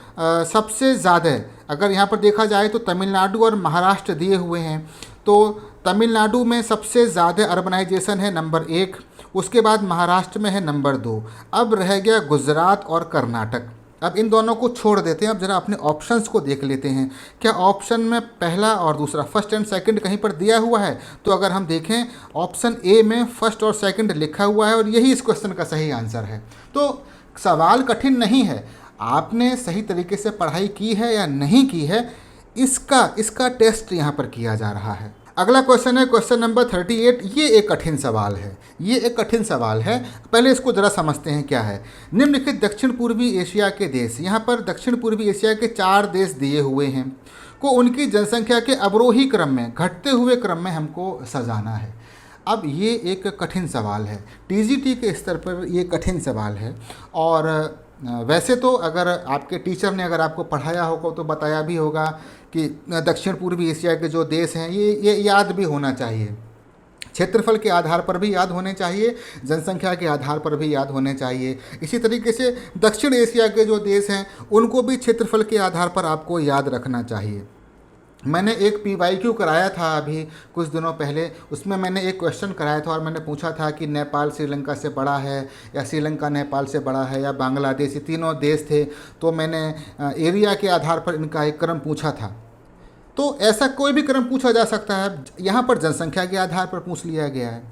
सबसे ज़्यादा अगर यहाँ पर देखा जाए तो तमिलनाडु और महाराष्ट्र दिए हुए हैं। तो तमिलनाडु में सबसे ज़्यादा अर्बनाइजेशन है नंबर 1, उसके बाद महाराष्ट्र में है नंबर 2। अब रह गया गुजरात और कर्नाटक। अब इन दोनों को छोड़ देते हैं। अब जरा अपने ऑप्शंस को देख लेते हैं, क्या ऑप्शन में पहला और दूसरा, फर्स्ट एंड सेकंड कहीं पर दिया हुआ है। तो अगर हम देखें ऑप्शन ए में फर्स्ट और सेकंड लिखा हुआ है और यही इस क्वेश्चन का सही आंसर है। तो सवाल कठिन नहीं है, आपने सही तरीके से पढ़ाई की है या नहीं की है, इसका टेस्ट यहाँ पर किया जा रहा है। अगला क्वेश्चन है क्वेश्चन नंबर 38। ये एक कठिन सवाल है, ये एक कठिन सवाल है। पहले इसको ज़रा समझते हैं क्या है। निम्नलिखित दक्षिण पूर्वी एशिया के देश, यहाँ पर दक्षिण पूर्वी एशिया के 4 देश दिए हुए हैं। को उनकी जनसंख्या के अवरोही क्रम में, घटते हुए क्रम में हमको सजाना है। अब ये एक कठिन सवाल है, टीजीटी के स्तर पर ये कठिन सवाल है। और वैसे तो अगर आपके टीचर ने अगर आपको पढ़ाया होगा तो बताया भी होगा कि दक्षिण पूर्वी एशिया के जो देश हैं ये याद भी होना चाहिए, क्षेत्रफल के आधार पर भी याद होने चाहिए, जनसंख्या के आधार पर भी याद होने चाहिए। इसी तरीके से दक्षिण एशिया के जो देश हैं उनको भी क्षेत्रफल के आधार पर आपको याद रखना चाहिए। मैंने एक PYQ कराया था अभी कुछ दिनों पहले, उसमें मैंने एक क्वेश्चन कराया था और मैंने पूछा था कि नेपाल श्रीलंका से बड़ा है या श्रीलंका नेपाल से बड़ा है या बांग्लादेश, ये तीनों देश थे। तो मैंने एरिया के आधार पर इनका एक क्रम पूछा था। तो ऐसा कोई भी क्रम पूछा जा सकता है, यहाँ पर जनसंख्या के आधार पर पूछ लिया गया है।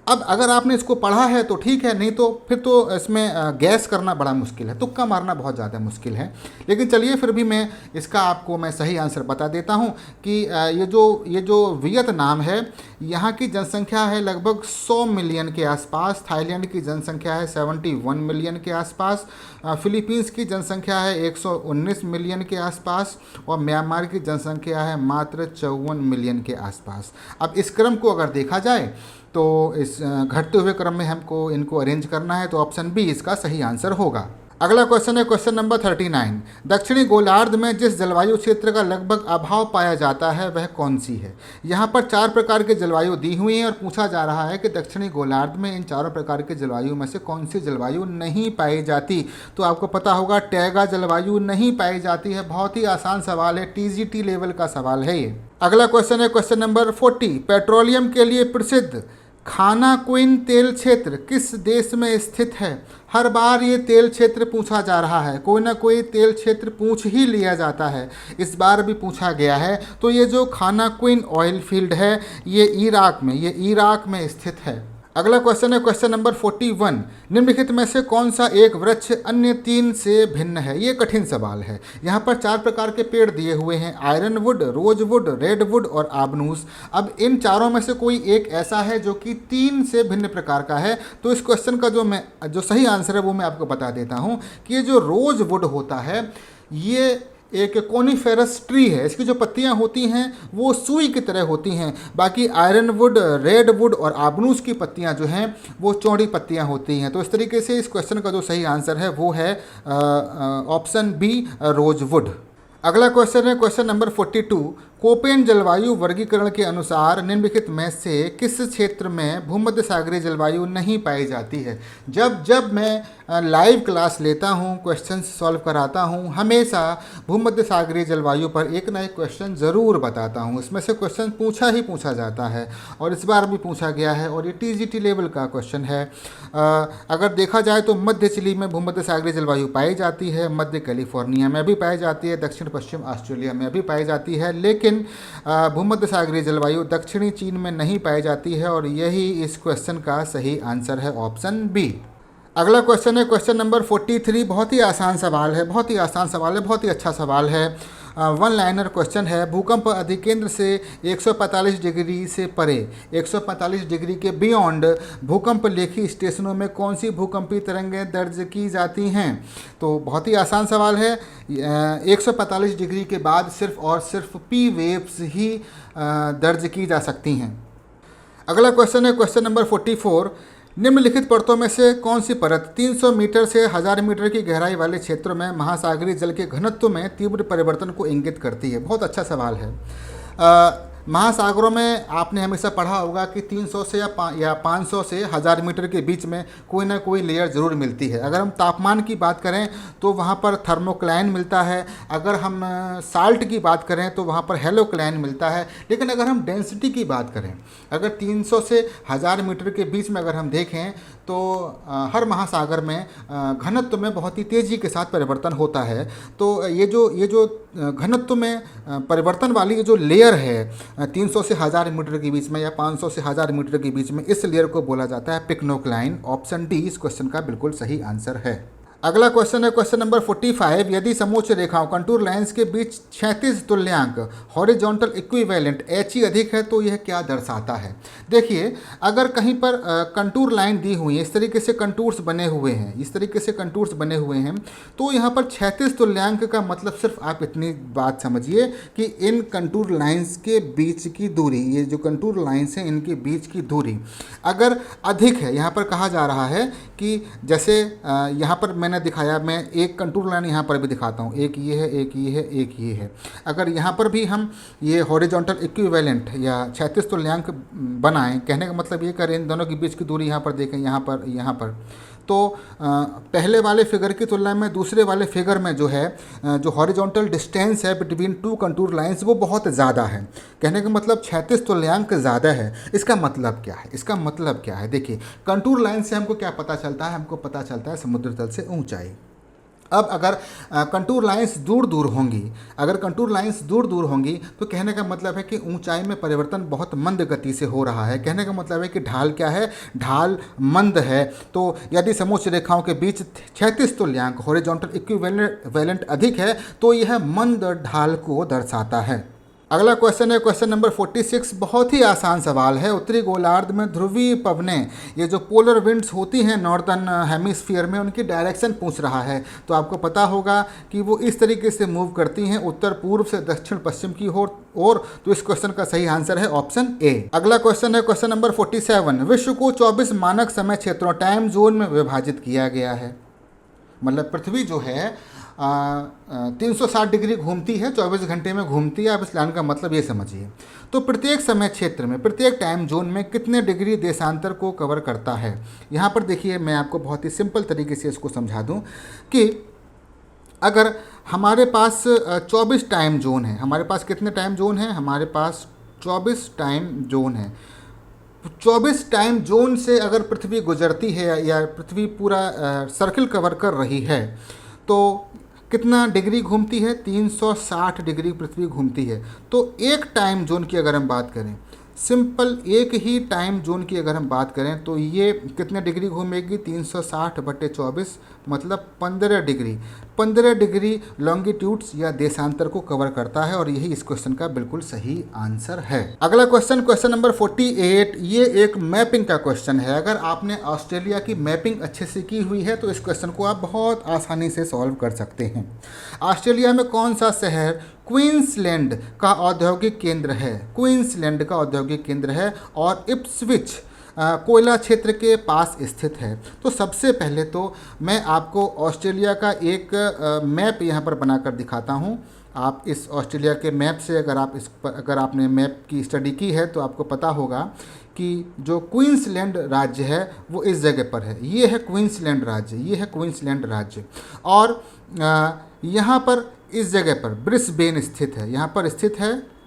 अब अगर आपने इसको पढ़ा है तो ठीक है, नहीं तो फिर तो इसमें गैस करना बड़ा मुश्किल है, तुक्का मारना बहुत ज़्यादा मुश्किल है। लेकिन चलिए फिर भी मैं इसका आपको मैं सही आंसर बता देता हूँ कि ये जो वियतनाम है, यहाँ की जनसंख्या है लगभग 100 मिलियन के आसपास, थाईलैंड की जनसंख्या है 71 मिलियन के आसपास, फिलीपींस की जनसंख्या है 119 मिलियन के आसपास और म्यांमार की जनसंख्या है मात्र 54 मिलियन के आसपास। अब इस क्रम को अगर देखा जाए तो इस घटते हुए क्रम में हमको इनको अरेंज करना है, तो ऑप्शन बी इसका सही आंसर होगा। अगला क्वेश्चन है क्वेश्चन नंबर 39। दक्षिणी गोलार्ध में जिस जलवायु क्षेत्र का लगभग अभाव पाया जाता है वह कौन सी है? यहाँ पर 4 प्रकार के जलवायु दी हुई हैं और पूछा जा रहा है कि दक्षिणी गोलार्ध में इन चारों प्रकार के जलवायु में से कौन सी जलवायु नहीं पाई जाती। तो आपको पता होगा टैगा जलवायु नहीं पाई जाती है। बहुत ही आसान सवाल है, TGT लेवल का सवाल है ये। अगला क्वेश्चन है क्वेश्चन नंबर 40। पेट्रोलियम के लिए प्रसिद्ध खानाक्विन तेल क्षेत्र किस देश में स्थित है? हर बार ये तेल क्षेत्र पूछा जा रहा है, कोई ना कोई तेल क्षेत्र पूछ ही लिया जाता है, इस बार भी पूछा गया है। तो ये जो खानाक्विन ऑयल फील्ड है ये इराक में स्थित है। अगला क्वेश्चन है क्वेश्चन नंबर 41। निम्नलिखित में से कौन सा एक वृक्ष अन्य 3 से भिन्न है? ये कठिन सवाल है। यहाँ पर 4 प्रकार के पेड़ दिए हुए हैं, आयरनवुड, रोजवुड, रेडवुड और आबनूस। अब इन चारों में से कोई एक ऐसा है जो कि 3 से भिन्न प्रकार का है। तो इस क्वेश्चन का जो सही आंसर है वो मैं आपको बता देता हूँ कि ये जो रोजवुड होता है ये एक कोनिफेरस ट्री है। इसकी जो पत्तियां होती हैं वो सुई की तरह होती हैं। बाकी आयरनवुड, रेडवुड और आबनूस की पत्तियां जो हैं वो चौड़ी पत्तियां होती हैं। तो इस तरीके से इस क्वेश्चन का जो सही आंसर है वो है ऑप्शन बी, रोजवुड। अगला क्वेश्चन है क्वेश्चन नंबर 42। कोपेन जलवायु वर्गीकरण के अनुसार निम्नलिखित में से किस क्षेत्र में भूमध्य सागरीय जलवायु नहीं पाई जाती है? जब मैं लाइव क्लास लेता हूँ, क्वेश्चन सॉल्व कराता हूँ, हमेशा भूमध्य सागरीय जलवायु पर एक ना एक क्वेश्चन ज़रूर बताता हूँ। इसमें से क्वेश्चन पूछा जाता है और इस बार भी पूछा गया है और ये TGT लेवल का क्वेश्चन है। अगर देखा जाए तो मध्य चिली में भूमध्य सागरीय जलवायु पाई जाती है, मध्य कैलिफोर्निया में भी पाई जाती है, दक्षिण पश्चिम ऑस्ट्रेलिया में भी पाई जाती है, लेकिन भूमध्य सागरीय जलवायु दक्षिणी चीन में नहीं पाई जाती है और यही इस क्वेश्चन का सही आंसर है, ऑप्शन बी। अगला क्वेश्चन है क्वेश्चन नंबर 43। बहुत ही आसान सवाल है, बहुत ही अच्छा सवाल है। 1 लाइनर क्वेश्चन है। भूकंप अधिकेंद्र से 145 डिग्री से परे, 145 डिग्री के बियॉन्ड भूकंप लेखी स्टेशनों में कौन सी भूकंपीय तरंगें दर्ज की जाती हैं? तो बहुत ही आसान सवाल है। 145 डिग्री के बाद सिर्फ और सिर्फ P वेव्स ही दर्ज की जा सकती हैं। अगला क्वेश्चन है क्वेश्चन नंबर 44। निम्नलिखित परतों में से कौन सी परत 300 मीटर से 1000 मीटर की गहराई वाले क्षेत्रों में महासागरीय जल के घनत्व में तीव्र परिवर्तन को इंगित करती है? बहुत अच्छा सवाल है। महासागरों में आपने हमेशा पढ़ा होगा कि 300 से या 500 से 1000 मीटर के बीच में कोई ना कोई लेयर ज़रूर मिलती है। अगर हम तापमान की बात करें तो वहाँ पर थर्मोक्लाइन मिलता है, अगर हम साल्ट की बात करें तो वहाँ पर हेलोक्लाइन मिलता है। लेकिन अगर हम डेंसिटी की बात करें, अगर 300 से 1000 मीटर के बीच में अगर हम देखें तो हर महासागर में घनत्व में बहुत ही तेज़ी के साथ परिवर्तन होता है। तो ये जो घनत्व में परिवर्तन वाली ये जो लेयर है 300 से 1000 मीटर के बीच में या 500 से 1000 मीटर के बीच में, इस लेयर को बोला जाता है पिक्नोक्लाइन। ऑप्शन डी इस क्वेश्चन का बिल्कुल सही आंसर है। अगला क्वेश्चन है क्वेश्चन नंबर 45। यदि समोच्च रेखाओं कंटूर लाइंस के बीच क्षैतिज तुल्यांक हॉरिजॉन्टल इक्विवेलेंट एच ई अधिक है तो यह क्या दर्शाता है। देखिए, अगर कहीं पर कंटूर लाइन दी हुई है, इस तरीके से कंटूर्स बने हुए हैं, इस तरीके से कंटूर्स बने हुए हैं, तो यहाँ पर क्षैतिज तुल्यांक का मतलब सिर्फ आप इतनी बात समझिए कि इन कंटूर लाइंस के बीच की दूरी, ये जो कंटूर लाइंस हैं इनके बीच की दूरी अगर अधिक है, यहाँ पर कहा जा रहा है कि जैसे यहाँ पर मैंने दिखाया, मैं एक कंटूर लाइन यहाँ पर भी दिखाता हूँ, एक ये है, एक ये है, एक ये है। अगर यहाँ पर भी हम ये हॉरिजॉन्टल इक्विवेलेंट या क्षैतिज तुल्यांक बनाएं, कहने का मतलब ये करें इन दोनों के बीच की दूरी यहाँ पर देखें, यहाँ पर तो पहले वाले फिगर की तुलना में दूसरे वाले फिगर में जो है जो हॉरिजॉन्टल डिस्टेंस है बिटवीन टू कंटूर लाइंस वो बहुत ज़्यादा है। कहने का मतलब क्षैतिज तुल्यांक ज़्यादा है। इसका मतलब क्या है? इसका मतलब क्या है? देखिए, कंटूर लाइन से हमको क्या पता चलता है? हमको पता चलता है समुद्र तल से ऊंचाई। अब अगर कंटूर लाइंस दूर दूर होंगी, अगर कंटूर लाइंस दूर दूर होंगी तो कहने का मतलब है कि ऊंचाई में परिवर्तन बहुत मंद गति से हो रहा है। कहने का मतलब है कि ढाल क्या है? ढाल मंद है। तो यदि समोच्च रेखाओं के बीच क्षैतिज तुल्यांक हॉरिजॉन्टल इक्विवेलेंट अधिक है तो यह मंद ढाल को दर्शाता है। अगला क्वेश्चन है क्वेश्चन नंबर 46। बहुत ही आसान सवाल है। उत्तरी गोलार्ध में ध्रुवीय पवनें, ये जो पोलर विंड्स होती हैं नॉर्दर्न हेमिस्फीयर में, उनकी डायरेक्शन पूछ रहा है। तो आपको पता होगा कि वो इस तरीके से मूव करती हैं, उत्तर पूर्व से दक्षिण पश्चिम की ओर। तो इस क्वेश्चन का सही आंसर है ऑप्शन ए। अगला क्वेश्चन है क्वेश्चन नंबर 47। विश्व को 24 मानक समय क्षेत्रों टाइम जोन में विभाजित किया गया है। मतलब पृथ्वी जो है 360 डिग्री घूमती है, 24 घंटे में घूमती है। आप इस लाइन का मतलब ये समझिए। तो प्रत्येक समय क्षेत्र में, प्रत्येक टाइम जोन में कितने डिग्री देशांतर को कवर करता है? यहाँ पर देखिए, मैं आपको बहुत ही सिंपल तरीके से इसको समझा दूँ कि अगर हमारे पास 24 टाइम जोन है, हमारे पास कितने टाइम जोन हैं? हमारे पास 24 टाइम जोन है। 24 टाइम जोन से अगर पृथ्वी गुजरती है या पृथ्वी पूरा सर्किल कवर कर रही है तो कितना डिग्री घूमती है? 360 डिग्री पृथ्वी घूमती है। तो एक टाइम जोन की अगर हम बात करें, सिंपल एक ही टाइम जोन की अगर हम बात करें तो ये कितने डिग्री घूमेगी? 360/24 मतलब 15 डिग्री। 15 डिग्री लॉन्गिट्यूड्स या देशांतर को कवर करता है और यही इस क्वेश्चन का बिल्कुल सही आंसर है। अगला क्वेश्चन, क्वेश्चन नंबर 48। ये एक मैपिंग का क्वेश्चन है। अगर आपने ऑस्ट्रेलिया की मैपिंग अच्छे से की हुई है तो इस क्वेश्चन को आप बहुत आसानी से सॉल्व कर सकते हैं। ऑस्ट्रेलिया में कौन सा शहर क्वींसलैंड का औद्योगिक केंद्र है? क्वींसलैंड का औद्योगिक केंद्र है और इप्सविच कोयला क्षेत्र के पास स्थित है। तो सबसे पहले तो मैं आपको ऑस्ट्रेलिया का एक मैप यहाँ पर बनाकर दिखाता हूँ। आप इस ऑस्ट्रेलिया के मैप से अगर आपने मैप की स्टडी की है तो आपको पता होगा कि जो क्वींसलैंड राज्य है वो इस जगह पर है। ये है क्वींसलैंड राज्य, ये है क्वींसलैंड राज्य। और यहाँ पर इस जगह पर ब्रिस्बेन स्थित है, यहाँ पर स्थित है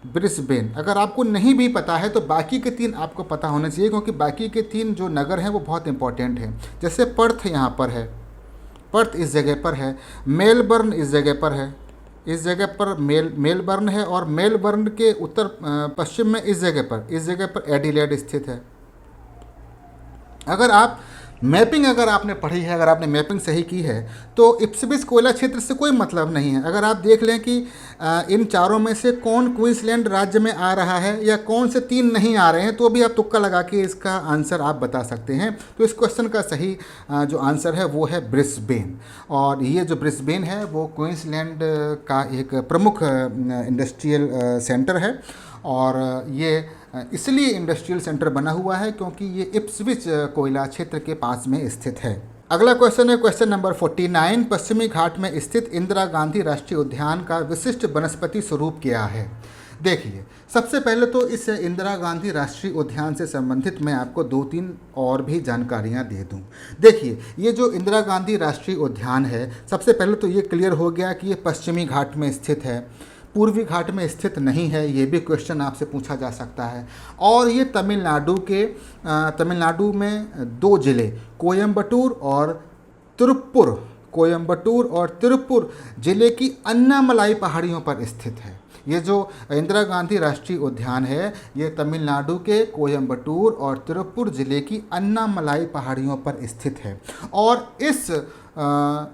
ब्रिस्बेन। अगर आपको नहीं भी पता है तो बाकी के 3 आपको पता होने चाहिए, क्योंकि बाकी के 3 जो नगर हैं वो बहुत इंपॉर्टेंट हैं। जैसे पर्थ यहाँ पर है, पर्थ इस जगह पर है, मेलबर्न इस जगह पर है, इस जगह पर मेलबर्न है, और मेलबर्न के उत्तर पश्चिम में इस जगह पर एडिलेड स्थित है। अगर आप मैपिंग अगर आपने पढ़ी है, अगर आपने मैपिंग सही की है तो इप्सविच कोयला क्षेत्र से कोई मतलब नहीं है। अगर आप देख लें कि इन चारों में से कौन क्वींसलैंड राज्य में आ रहा है या कौन से 3 नहीं आ रहे हैं, तो भी आप तुक्का लगा के इसका आंसर आप बता सकते हैं। तो इस क्वेश्चन का सही जो आंसर है वो है ब्रिस्बेन। और ये जो ब्रिस्बेन है वो क्वींसलैंड का एक प्रमुख इंडस्ट्रियल सेंटर है, और ये इसलिए इंडस्ट्रियल सेंटर बना हुआ है क्योंकि ये इप्सविच कोयला क्षेत्र के पास में स्थित है। अगला क्वेश्चन है क्वेश्चन नंबर 49। पश्चिमी घाट में स्थित इंदिरा गांधी राष्ट्रीय उद्यान का विशिष्ट वनस्पति स्वरूप क्या है? देखिए, सबसे पहले तो इस इंदिरा गांधी राष्ट्रीय उद्यान से संबंधित मैं आपको 2-3 और भी जानकारियां दे दूं। देखिए, ये जो इंदिरा गांधी राष्ट्रीय उद्यान है, सबसे पहले तो ये क्लियर हो गया कि ये पश्चिमी घाट में स्थित है, पूर्वी घाट में स्थित नहीं है। ये भी क्वेश्चन आपसे पूछा जा सकता है। और ये तमिलनाडु में 2 जिले कोयम्बटूर और तिरुप्पुर जिले की अन्नामलाई पहाड़ियों पर स्थित है। ये जो इंदिरा गांधी राष्ट्रीय उद्यान है ये तमिलनाडु के कोयम्बटूर और तिरुप्पुर जिले की अन्नामलाई पहाड़ियों पर स्थित है। और इस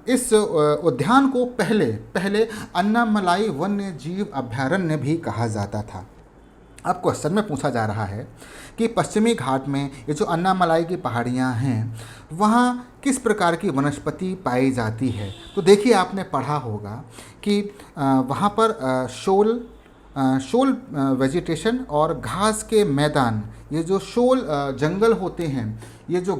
इस उद्यान को पहले अन्नामलाई वन्य जीव अभयारण्य भी कहा जाता था। अब क्वेश्चन में पूछा जा रहा है कि पश्चिमी घाट में ये जो अन्नामलाई की पहाड़ियाँ हैं वहाँ किस प्रकार की वनस्पति पाई जाती है। तो देखिए, आपने पढ़ा होगा कि वहाँ पर शोल वेजिटेशन और घास के मैदान, ये जो शोल जंगल होते हैं, ये जो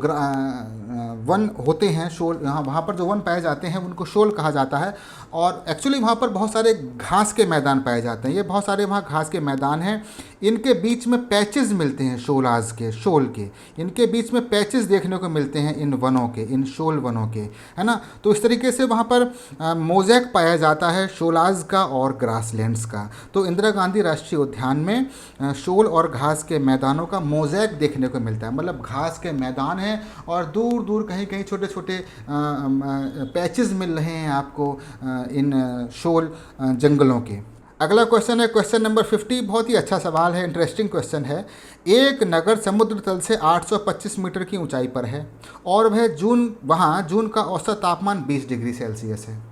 वन होते हैं शोल, वहाँ पर जो वन पाए जाते हैं उनको शोल कहा जाता है। और एक्चुअली वहाँ पर बहुत सारे घास के मैदान पाए जाते हैं। ये बहुत सारे वहाँ घास के मैदान हैं, इनके बीच में पैचेस मिलते हैं शोल के इनके बीच में पैचेस देखने को मिलते हैं इन वनों के, इन शोल वनों के, है ना। तो इस तरीके से वहाँ पर मोज़ेक पाया जाता है शोलाज का और ग्रासलैंड्स का। तो इंदिरा गांधी राष्ट्रीय उद्यान में शोल और घास के मैदानों का मोज़ेक देखने को मिलता है। मतलब घास के मैदान हैं और दूर दूर कहीं कहीं छोटे छोटे पैचेस मिल रहे हैं आपको इन शोल जंगलों के। अगला क्वेश्चन है क्वेश्चन नंबर 50। बहुत ही अच्छा सवाल है, इंटरेस्टिंग क्वेश्चन है। एक नगर समुद्र तल से 825 मीटर की ऊंचाई पर है और वह जून का औसत तापमान 20 डिग्री सेल्सियस है।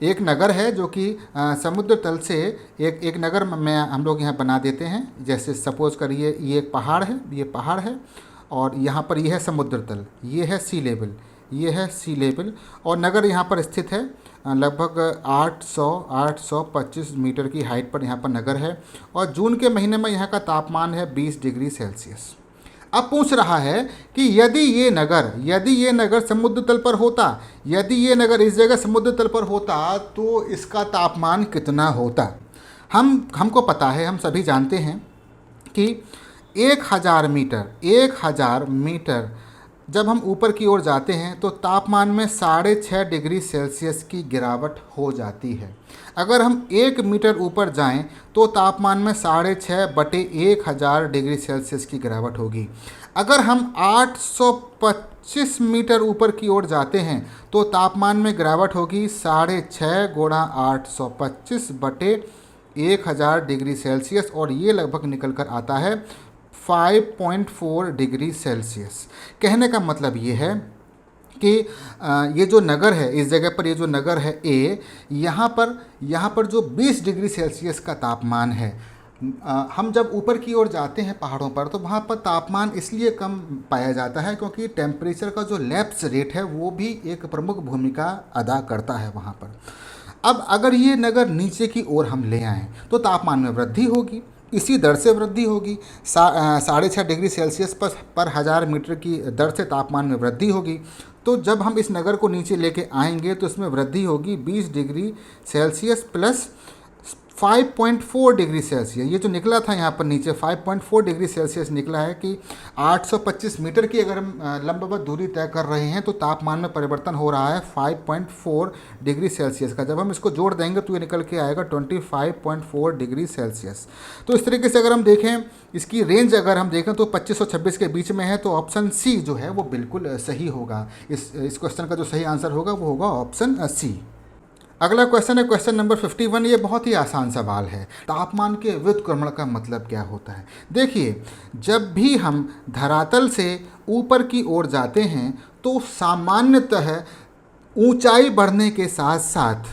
एक नगर है जो कि समुद्र तल से एक नगर में हम लोग यहाँ बना देते हैं। जैसे सपोज करिए ये एक पहाड़ है, ये पहाड़ है और यहाँ पर ये है समुद्र तल, ये है सी लेवल, ये है सी लेवल और नगर यहाँ पर स्थित है। लगभग 825 मीटर की हाइट पर यहाँ पर नगर है और जून के महीने में यहाँ का तापमान है 20 डिग्री सेल्सियस। अब पूछ रहा है कि यदि ये नगर समुद्र तल पर होता, यदि ये नगर इस जगह समुद्र तल पर होता तो इसका तापमान कितना होता। हमको पता है, हम सभी जानते हैं कि 1000 मीटर जब हम ऊपर की ओर जाते हैं तो तापमान में 6.5 डिग्री सेल्सियस की गिरावट हो जाती है। अगर हम 1 मीटर ऊपर जाएं तो तापमान में 6.5/1000 डिग्री सेल्सियस की गिरावट होगी। अगर हम 825 मीटर ऊपर की ओर जाते हैं तो तापमान में गिरावट होगी 6.5 गुणा 825/1000 डिग्री सेल्सियस और ये लगभग निकल कर आता है 5.4 डिग्री सेल्सियस। कहने का मतलब ये है कि ये जो नगर है, इस जगह पर ये जो नगर है ए, यहाँ पर जो 20 डिग्री सेल्सियस का तापमान है, हम जब ऊपर की ओर जाते हैं पहाड़ों पर तो वहाँ पर तापमान इसलिए कम पाया जाता है क्योंकि टेम्परेचर का जो लैप्स रेट है वो भी एक प्रमुख भूमिका अदा करता है वहाँ पर। अब अगर ये नगर नीचे की ओर हम ले आएँ तो तापमान में वृद्धि होगी, इसी दर से वृद्धि होगी। 6.5 डिग्री सेल्सियस पर 1000 मीटर की दर से तापमान में वृद्धि होगी। तो जब हम इस नगर को नीचे लेके आएंगे तो इसमें वृद्धि होगी 20 degree Celsius plus 5.4 degree Celsius. ये जो निकला था यहाँ पर नीचे 5.4 डिग्री सेल्सियस निकला है कि 825 मीटर की अगर हम लंबवत दूरी तय कर रहे हैं तो तापमान में परिवर्तन हो रहा है 5.4 डिग्री सेल्सियस का। जब हम इसको जोड़ देंगे तो ये निकल के आएगा 25.4 डिग्री सेल्सियस। तो इस तरीके से अगर हम देखें, इसकी रेंज अगर हम देखें तो 25 और 26 के बीच में है। तो ऑप्शन सी जो है वो बिल्कुल सही होगा। इस क्वेश्चन का जो सही आंसर होगा वो होगा ऑप्शन सी। अगला क्वेश्चन है क्वेश्चन नंबर 51। ये बहुत ही आसान सवाल है। तापमान के व्युत्क्रमण का मतलब क्या होता है। देखिए, जब भी हम धरातल से ऊपर की ओर जाते हैं तो सामान्यतः ऊंचाई बढ़ने के साथ साथ,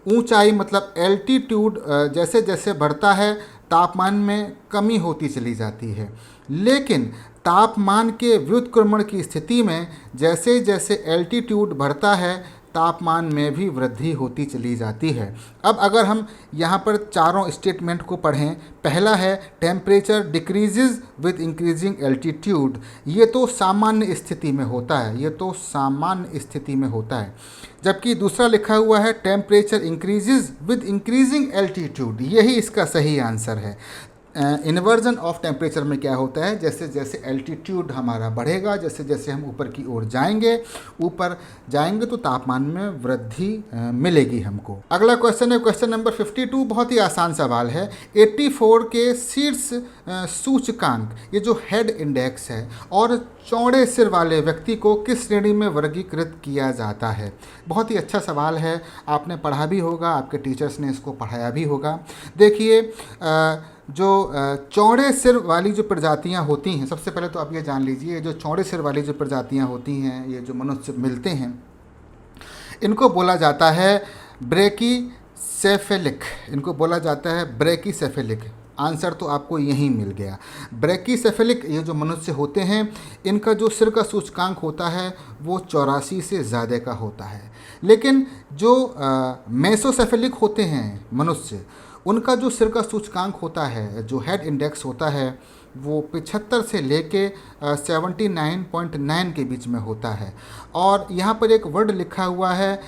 ऊंचाई मतलब एल्टीट्यूड जैसे जैसे बढ़ता है तापमान में कमी होती चली जाती है। लेकिन तापमान के व्युत्क्रमण की स्थिति में जैसे जैसे एल्टीट्यूड बढ़ता है तापमान में भी वृद्धि होती चली जाती है। अब अगर हम यहाँ पर चारों स्टेटमेंट को पढ़ें, पहला है temperature decreases with increasing altitude. ये तो सामान्य स्थिति में होता है, ये तो सामान्य स्थिति में होता है। जबकि दूसरा लिखा हुआ है temperature increases with increasing altitude. यही इसका सही आंसर है। इन्वर्जन ऑफ टेम्परेचर में क्या होता है, जैसे जैसे एल्टीट्यूड हमारा बढ़ेगा, जैसे जैसे हम ऊपर की ओर जाएंगे तो तापमान में वृद्धि मिलेगी हमको। अगला क्वेश्चन है क्वेश्चन नंबर 52। बहुत ही आसान सवाल है। 84 के शीर्ष सूचकांक, ये जो हेड इंडेक्स है, और चौड़े सिर वाले व्यक्ति को किस श्रेणी में वर्गीकृत किया जाता है। बहुत ही अच्छा सवाल है, आपने पढ़ा भी होगा, आपके टीचर्स ने इसको पढ़ाया भी होगा। देखिए, जो चौड़े सिर वाली जो प्रजातियां होती हैं, सबसे पहले तो आप ये जान लीजिए, जो चौड़े सिर वाली जो प्रजातियां होती हैं, ये जो मनुष्य मिलते हैं, इनको बोला जाता है ब्रेकीसेफेलिक, इनको बोला जाता है ब्रेकीसेफेलिक। आंसर तो आपको यहीं मिल गया। ब्रेकीसेफेलिक ये जो मनुष्य होते हैं, इनका जो सिर का सूचकांक होता है वो 84 से ज़्यादा का होता है। लेकिन जो मेसोसेफेलिक होते हैं मनुष्य, उनका जो सिर का सूचकांक होता है, जो हेड इंडेक्स होता है, वो 75 से लेके 79.9 के बीच में होता है। और यहाँ पर एक वर्ड लिखा हुआ है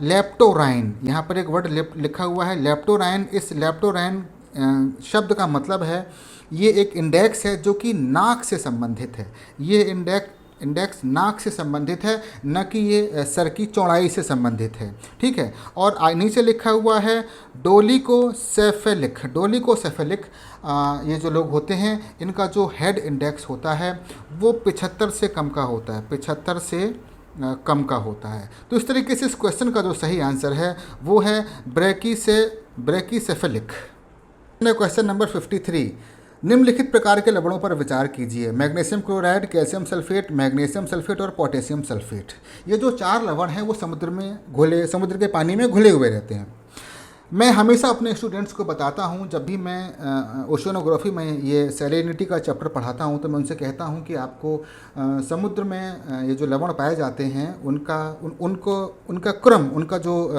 लेप्टोराइन, यहाँ पर एक वर्ड लिखा हुआ है लेप्टोराइन। इस लेप्टोराइन शब्द का मतलब है ये एक इंडेक्स है जो कि नाक से संबंधित है। ये इंडेक्स नाक से संबंधित है, न कि ये सर की चौड़ाई से संबंधित है। ठीक है। और नीचे लिखा हुआ है डोलिकोसेफेलिक। डोलिकोसेफेलिक ये जो लोग होते हैं, इनका जो हेड इंडेक्स होता है वो 75 से कम का होता है, 75 से कम का होता है। तो इस तरीके से इस क्वेश्चन का जो सही आंसर है वो है ब्रेकीसेफेलिक। क्वेश्चन नंबर 53, निम्नलिखित प्रकार के लवणों पर विचार कीजिए। Magnesium chloride, calcium sulphate, magnesium sulphate और पोटेशियम सल्फेट। ये जो 4 लवण हैं वो समुद्र के पानी में घुले हुए रहते हैं। मैं हमेशा अपने स्टूडेंट्स को बताता हूँ, जब भी मैं ओशियोनोग्राफी में ये सैलिनिटी का चैप्टर पढ़ाता हूँ, तो मैं उनसे कहता हूँ कि आपको समुद्र में ये जो लवण पाए जाते हैं उनका क्रम, उनका जो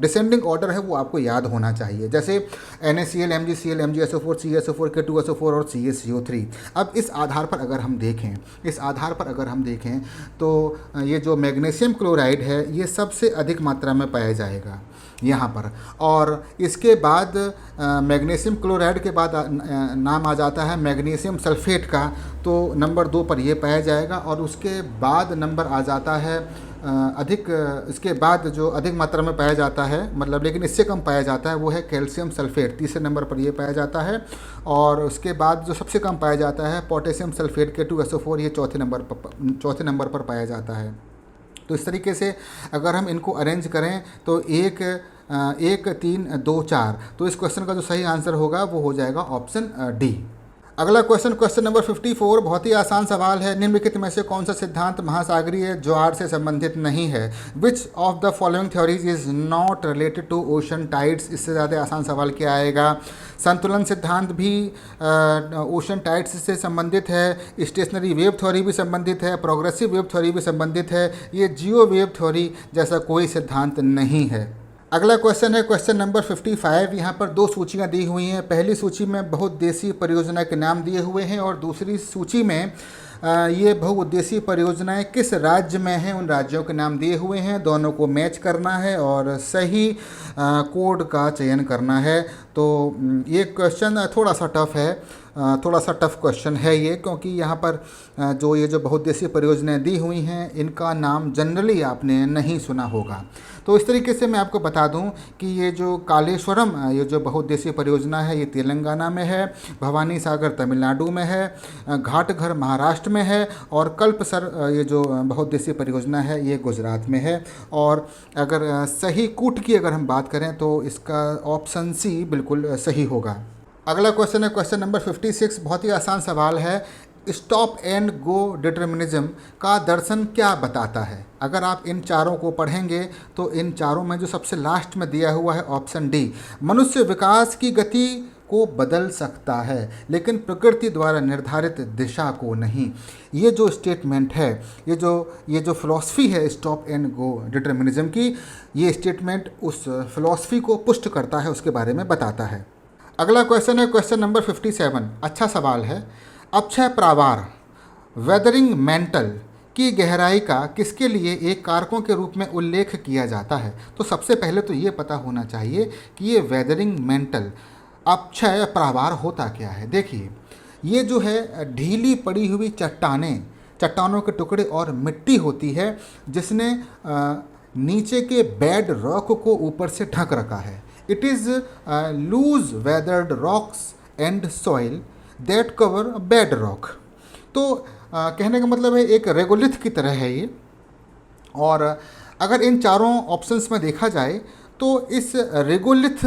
डिसेंडिंग ऑर्डर है वो आपको याद होना चाहिए। जैसे NaCl, MgCl, MgSO4, CSO4, K2SO4 और CaCO3। अब इस आधार पर अगर हम देखें तो ये जो मैग्नीशियम क्लोराइड है ये सबसे अधिक मात्रा में पाया जाएगा यहाँ पर। और इसके बाद मैग्नीशियम क्लोराइड के बाद नाम आ जाता है मैग्नीशियम सल्फेट का, तो नंबर 2 पर ये पाया जाएगा। और उसके बाद नंबर आ जाता है इसके बाद जो अधिक मात्रा में पाया जाता है, मतलब लेकिन इससे कम पाया जाता है, वो है कैल्शियम सल्फेट। तीसरे नंबर पर ये पाया जाता है। और उसके बाद जो सबसे कम पाया जाता है पोटेशियम सल्फेट K2SO4, ये चौथे नंबर पर पाया जाता है। तो इस तरीके से अगर हम इनको अरेंज करें तो 1 3 2 4, तो इस क्वेश्चन का जो सही आंसर होगा वो हो जाएगा ऑप्शन डी। अगला क्वेश्चन नंबर 54, बहुत ही आसान सवाल है। निम्नलिखित में से कौन सा सिद्धांत महासागरीय ज्वार से संबंधित नहीं है? Which of the following theories is not related to ocean tides? इससे ज़्यादा आसान सवाल क्या आएगा? संतुलन सिद्धांत भी ओशन टाइड्स से संबंधित है, स्टेशनरी वेव थ्योरी भी संबंधित है, प्रोग्रेसिव वेव थ्योरी भी संबंधित है। ये जियो वेव थ्योरी जैसा कोई सिद्धांत नहीं है। अगला क्वेश्चन है क्वेश्चन नंबर 55। यहाँ पर 2 सूचियाँ दी हुई हैं। पहली सूची में बहुउद्देशीय परियोजना के नाम दिए हुए हैं और दूसरी सूची में ये बहुउद्देशीय परियोजनाएं किस राज्य में हैं उन राज्यों के नाम दिए हुए हैं। दोनों को मैच करना है और सही कोड का चयन करना है। तो ये क्वेश्चन थोड़ा सा टफ है, थोड़ा सा टफ क्वेश्चन है ये, क्योंकि यहाँ पर जो बहुउद्देशीय परियोजनाएं दी हुई हैं इनका नाम जनरली आपने नहीं सुना होगा। तो इस तरीके से मैं आपको बता दूं कि ये जो कालेश्वरम ये जो बहुउद्देशीय परियोजना है ये तेलंगाना में है, भवानी सागर तमिलनाडु में है, घाटघर महाराष्ट्र में है और कल्पसर ये जो बहुउद्देशीय परियोजना है ये गुजरात में है। और अगर सही कूट की अगर हम बात करें तो इसका ऑप्शन सी बिल्कुल सही होगा। अगला क्वेश्चन है क्वेश्चन नंबर 56। बहुत ही आसान सवाल है। स्टॉप एंड गो डिटर्मिनिज्म का दर्शन क्या बताता है? अगर आप इन चारों को पढ़ेंगे तो इन चारों में जो सबसे लास्ट में दिया हुआ है ऑप्शन डी, मनुष्य विकास की गति को बदल सकता है लेकिन प्रकृति द्वारा निर्धारित दिशा को नहीं। ये जो स्टेटमेंट है, ये जो फिलॉसफी है स्टॉप एंड गो डिटर्मिनिज्म की, ये स्टेटमेंट उस फिलॉसफी को पुष्ट करता है, उसके बारे में बताता है। अगला क्वेश्चन है क्वेश्चन नंबर 57। अच्छा सवाल है। अक्षय प्रावार वेदरिंग मेंटल की गहराई का किसके लिए एक कारकों के रूप में उल्लेख किया जाता है? तो सबसे पहले तो ये पता होना चाहिए कि ये वेदरिंग मेंटल अक्षय प्रावार होता क्या है। देखिए, ये जो है ढीली पड़ी हुई चट्टानों के टुकड़े और मिट्टी होती है जिसने नीचे के बेड रॉक को ऊपर से ढक रखा है। It is loose weathered rocks and soil that cover bedrock. तो कहने का मतलब है एक रेगोलिथ की तरह है ये। और अगर इन चारों ऑप्शंस में देखा जाए तो इस रेगोलिथ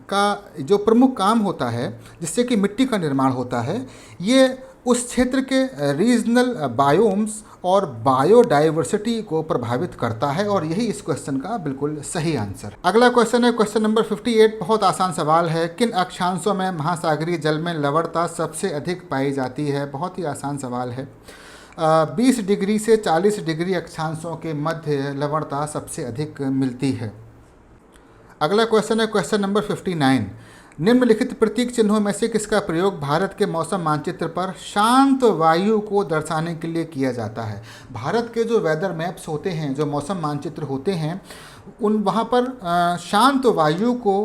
का जो प्रमुख काम होता है जिससे कि मिट्टी का निर्माण होता है, ये उस क्षेत्र के रीजनल बायोम्स और बायोडाइवर्सिटी को प्रभावित करता है, और यही इस क्वेश्चन का बिल्कुल सही आंसर। अगला क्वेश्चन है क्वेश्चन नंबर 58। बहुत आसान सवाल है। किन अक्षांशों में महासागरीय जल में लवणता सबसे अधिक पाई जाती है? बहुत ही आसान सवाल है। 20 डिग्री से 40 डिग्री अक्षांशों के मध्य लवणता सबसे अधिक मिलती है। अगला क्वेश्चन है क्वेश्चन नंबर 59। निम्नलिखित प्रतीक चिन्हों में से किसका प्रयोग भारत के मौसम मानचित्र पर शांत वायु को दर्शाने के लिए किया जाता है? भारत के जो वेदर मैप्स होते हैं, जो मौसम मानचित्र होते हैं, उन वहाँ पर शांत वायु को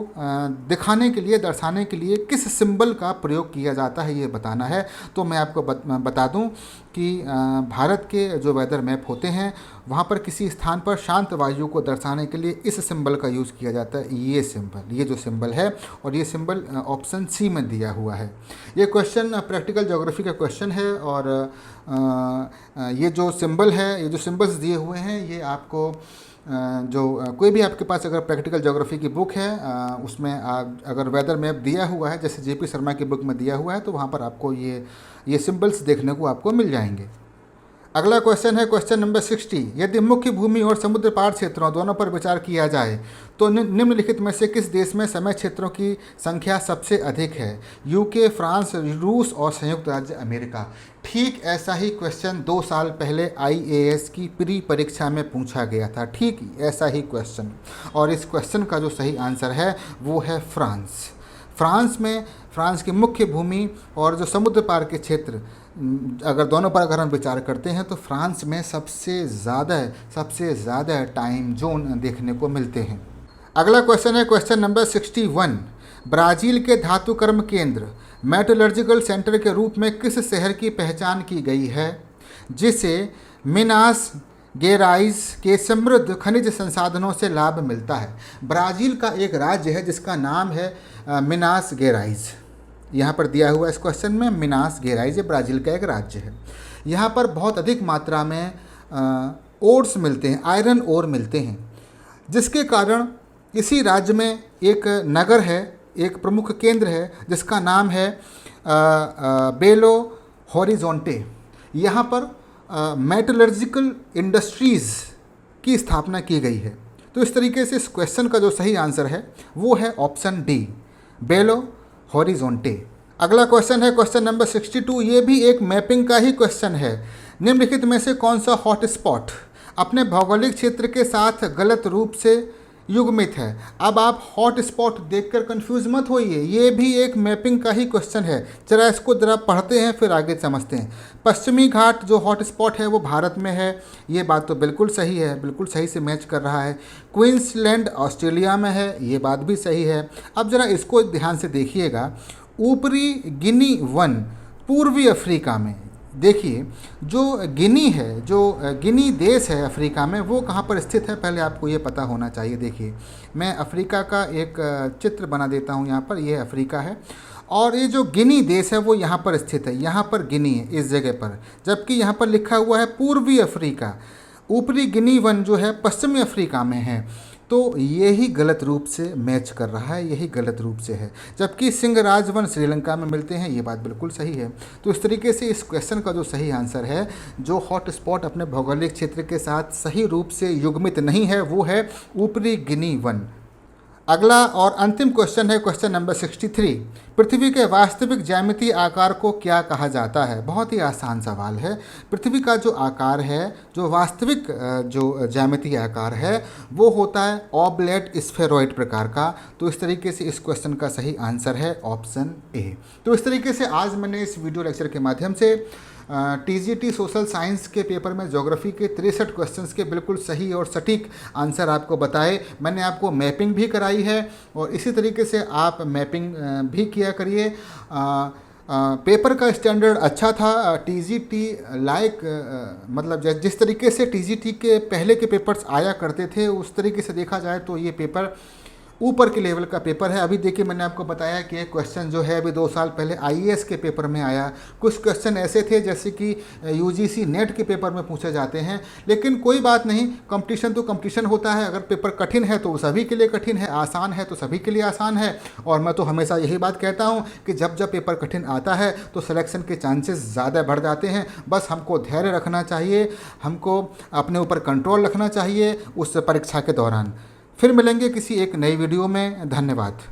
दिखाने के लिए, दर्शाने के लिए किस सिंबल का प्रयोग किया जाता है, ये बताना है। तो मैं आपको बता दूं कि भारत के जो वेदर मैप होते हैं वहाँ पर किसी स्थान पर शांत वायु को दर्शाने के लिए इस सिंबल का यूज़ किया जाता है। ये सिंबल, ये जो सिंबल है, और ये सिंबल ऑप्शन सी में दिया हुआ है। ये क्वेश्चन प्रैक्टिकल ज्योग्राफी का क्वेश्चन है, और ये जो सिंबल है, ये जो सिंबल्स दिए हुए हैं, ये आपको कोई भी आपके पास अगर प्रैक्टिकल ज्योग्राफी की बुक है, उसमें अगर वेदर मैप दिया हुआ है, जैसे जेपी शर्मा की बुक में दिया हुआ है, तो वहाँ पर आपको ये सिंबल्स देखने को आपको मिल जाएंगे। अगला क्वेश्चन है क्वेश्चन नंबर 60। यदि मुख्य भूमि और समुद्र पार क्षेत्रों दोनों पर विचार किया जाए तो निम्नलिखित में से किस देश में समय क्षेत्रों की संख्या सबसे अधिक है? यूके, फ्रांस, रूस और संयुक्त राज्य अमेरिका। ठीक ऐसा ही क्वेश्चन 2 साल पहले आईएएस की प्री परीक्षा में पूछा गया था। ठीक ऐसा ही क्वेश्चन, और इस क्वेश्चन का जो सही आंसर है वो है फ्रांस। फ्रांस की मुख्य भूमि और जो समुद्र पार के क्षेत्र, अगर दोनों पर अगर हम विचार करते हैं तो फ्रांस में सबसे ज़्यादा टाइम जोन देखने को मिलते हैं। अगला क्वेश्चन है क्वेश्चन नंबर 61। ब्राज़ील के धातु कर्म केंद्र मेटलर्जिकल सेंटर के रूप में किस शहर की पहचान की गई है, जिसे मिनास गेराइज के समृद्ध खनिज संसाधनों से लाभ मिलता है? ब्राज़ील का एक राज्य है जिसका नाम है मिनास गेराइज। यहाँ पर दिया हुआ इस क्वेश्चन में मिनास गेराइज ब्राज़ील का एक राज्य है। यहाँ पर बहुत अधिक मात्रा में ओर्स मिलते हैं, आयरन ओर मिलते हैं, जिसके कारण इसी राज्य में एक नगर है, एक प्रमुख केंद्र है जिसका नाम है बेलो हॉरिजोंटे। यहाँ पर मेटलर्जिकल इंडस्ट्रीज़ की स्थापना की गई है। तो इस तरीके से इस क्वेश्चन का जो सही आंसर है वो है ऑप्शन डी, बेलो हॉरिजोंटे। अगला क्वेश्चन है क्वेश्चन नंबर 62। ये भी एक मैपिंग का ही क्वेश्चन है। निम्नलिखित में से कौन सा हॉटस्पॉट अपने भौगोलिक क्षेत्र के साथ गलत रूप से युग्मित है? अब आप हॉट स्पॉट देखकर कंफ्यूज मत होइए, ये भी एक मैपिंग का ही क्वेश्चन है। जरा इसको जरा पढ़ते हैं फिर आगे समझते हैं। पश्चिमी घाट जो हॉट स्पॉट है वो भारत में है, ये बात तो बिल्कुल सही है, बिल्कुल सही से मैच कर रहा है। क्वींसलैंड ऑस्ट्रेलिया में है, ये बात भी सही है। अब जरा इसको ध्यान से देखिएगा। ऊपरी गिनी वन पूर्वी अफ्रीका में, देखिए जो गिनी है, जो गिनी देश है अफ्रीका में, वो कहाँ पर स्थित है पहले आपको ये पता होना चाहिए। देखिए मैं अफ्रीका का एक चित्र बना देता हूँ। यहाँ पर ये अफ्रीका है, और ये जो गिनी देश है वो यहाँ पर स्थित है। यहाँ पर गिनी है इस जगह पर, जबकि यहाँ पर लिखा हुआ है पूर्वी अफ्रीका। ऊपरी गिनी वन जो है पश्चिमी अफ्रीका में है। तो यही गलत रूप से मैच कर रहा है, यही गलत रूप से है। जबकि सिंहराज वन श्रीलंका में मिलते हैं, ये बात बिल्कुल सही है। तो इस तरीके से इस क्वेश्चन का जो सही आंसर है, जो हॉट स्पॉट अपने भौगोलिक क्षेत्र के साथ सही रूप से युग्मित नहीं है, वो है ऊपरी गिनी वन। अगला और अंतिम क्वेश्चन है क्वेश्चन नंबर 63। पृथ्वी के वास्तविक ज्यामितीय आकार को क्या कहा जाता है? बहुत ही आसान सवाल है। पृथ्वी का जो आकार है, जो वास्तविक जो ज्यामितीय आकार है, वो होता है ऑबलेट स्फेरॉइड प्रकार का। तो इस तरीके से इस क्वेश्चन का सही आंसर है ऑप्शन ए। तो इस तरीके से आज मैंने इस वीडियो लेक्चर के माध्यम से टीजीटी सोशल साइंस के पेपर में ज्योग्राफी के 63 क्वेश्चंस के बिल्कुल सही और सटीक आंसर आपको बताए। मैंने आपको मैपिंग भी कराई है, और इसी तरीके से आप मैपिंग भी किया करिए। पेपर का स्टैंडर्ड अच्छा था। टीजीटी मतलब जिस तरीके से टीजीटी के पहले के पेपर्स आया करते थे, उस तरीके से देखा जाए तो ये पेपर ऊपर के लेवल का पेपर है। अभी देखिए मैंने आपको बताया कि एक क्वेश्चन जो है अभी 2 साल पहले आईएएस के पेपर में आया, कुछ क्वेश्चन ऐसे थे जैसे कि यूजीसी नेट के पेपर में पूछे जाते हैं। लेकिन कोई बात नहीं, कंपटीशन तो कंपटीशन होता है। अगर पेपर कठिन है तो सभी के लिए कठिन है, आसान है तो सभी के लिए आसान है। और मैं तो हमेशा यही बात कहता हूँ कि जब जब पेपर कठिन आता है तो सिलेक्शन के चांसेस ज़्यादा बढ़ जाते हैं। बस हमको धैर्य रखना चाहिए, हमको अपने ऊपर कंट्रोल रखना चाहिए उस परीक्षा के दौरान। फिर मिलेंगे किसी एक नई वीडियो में। धन्यवाद।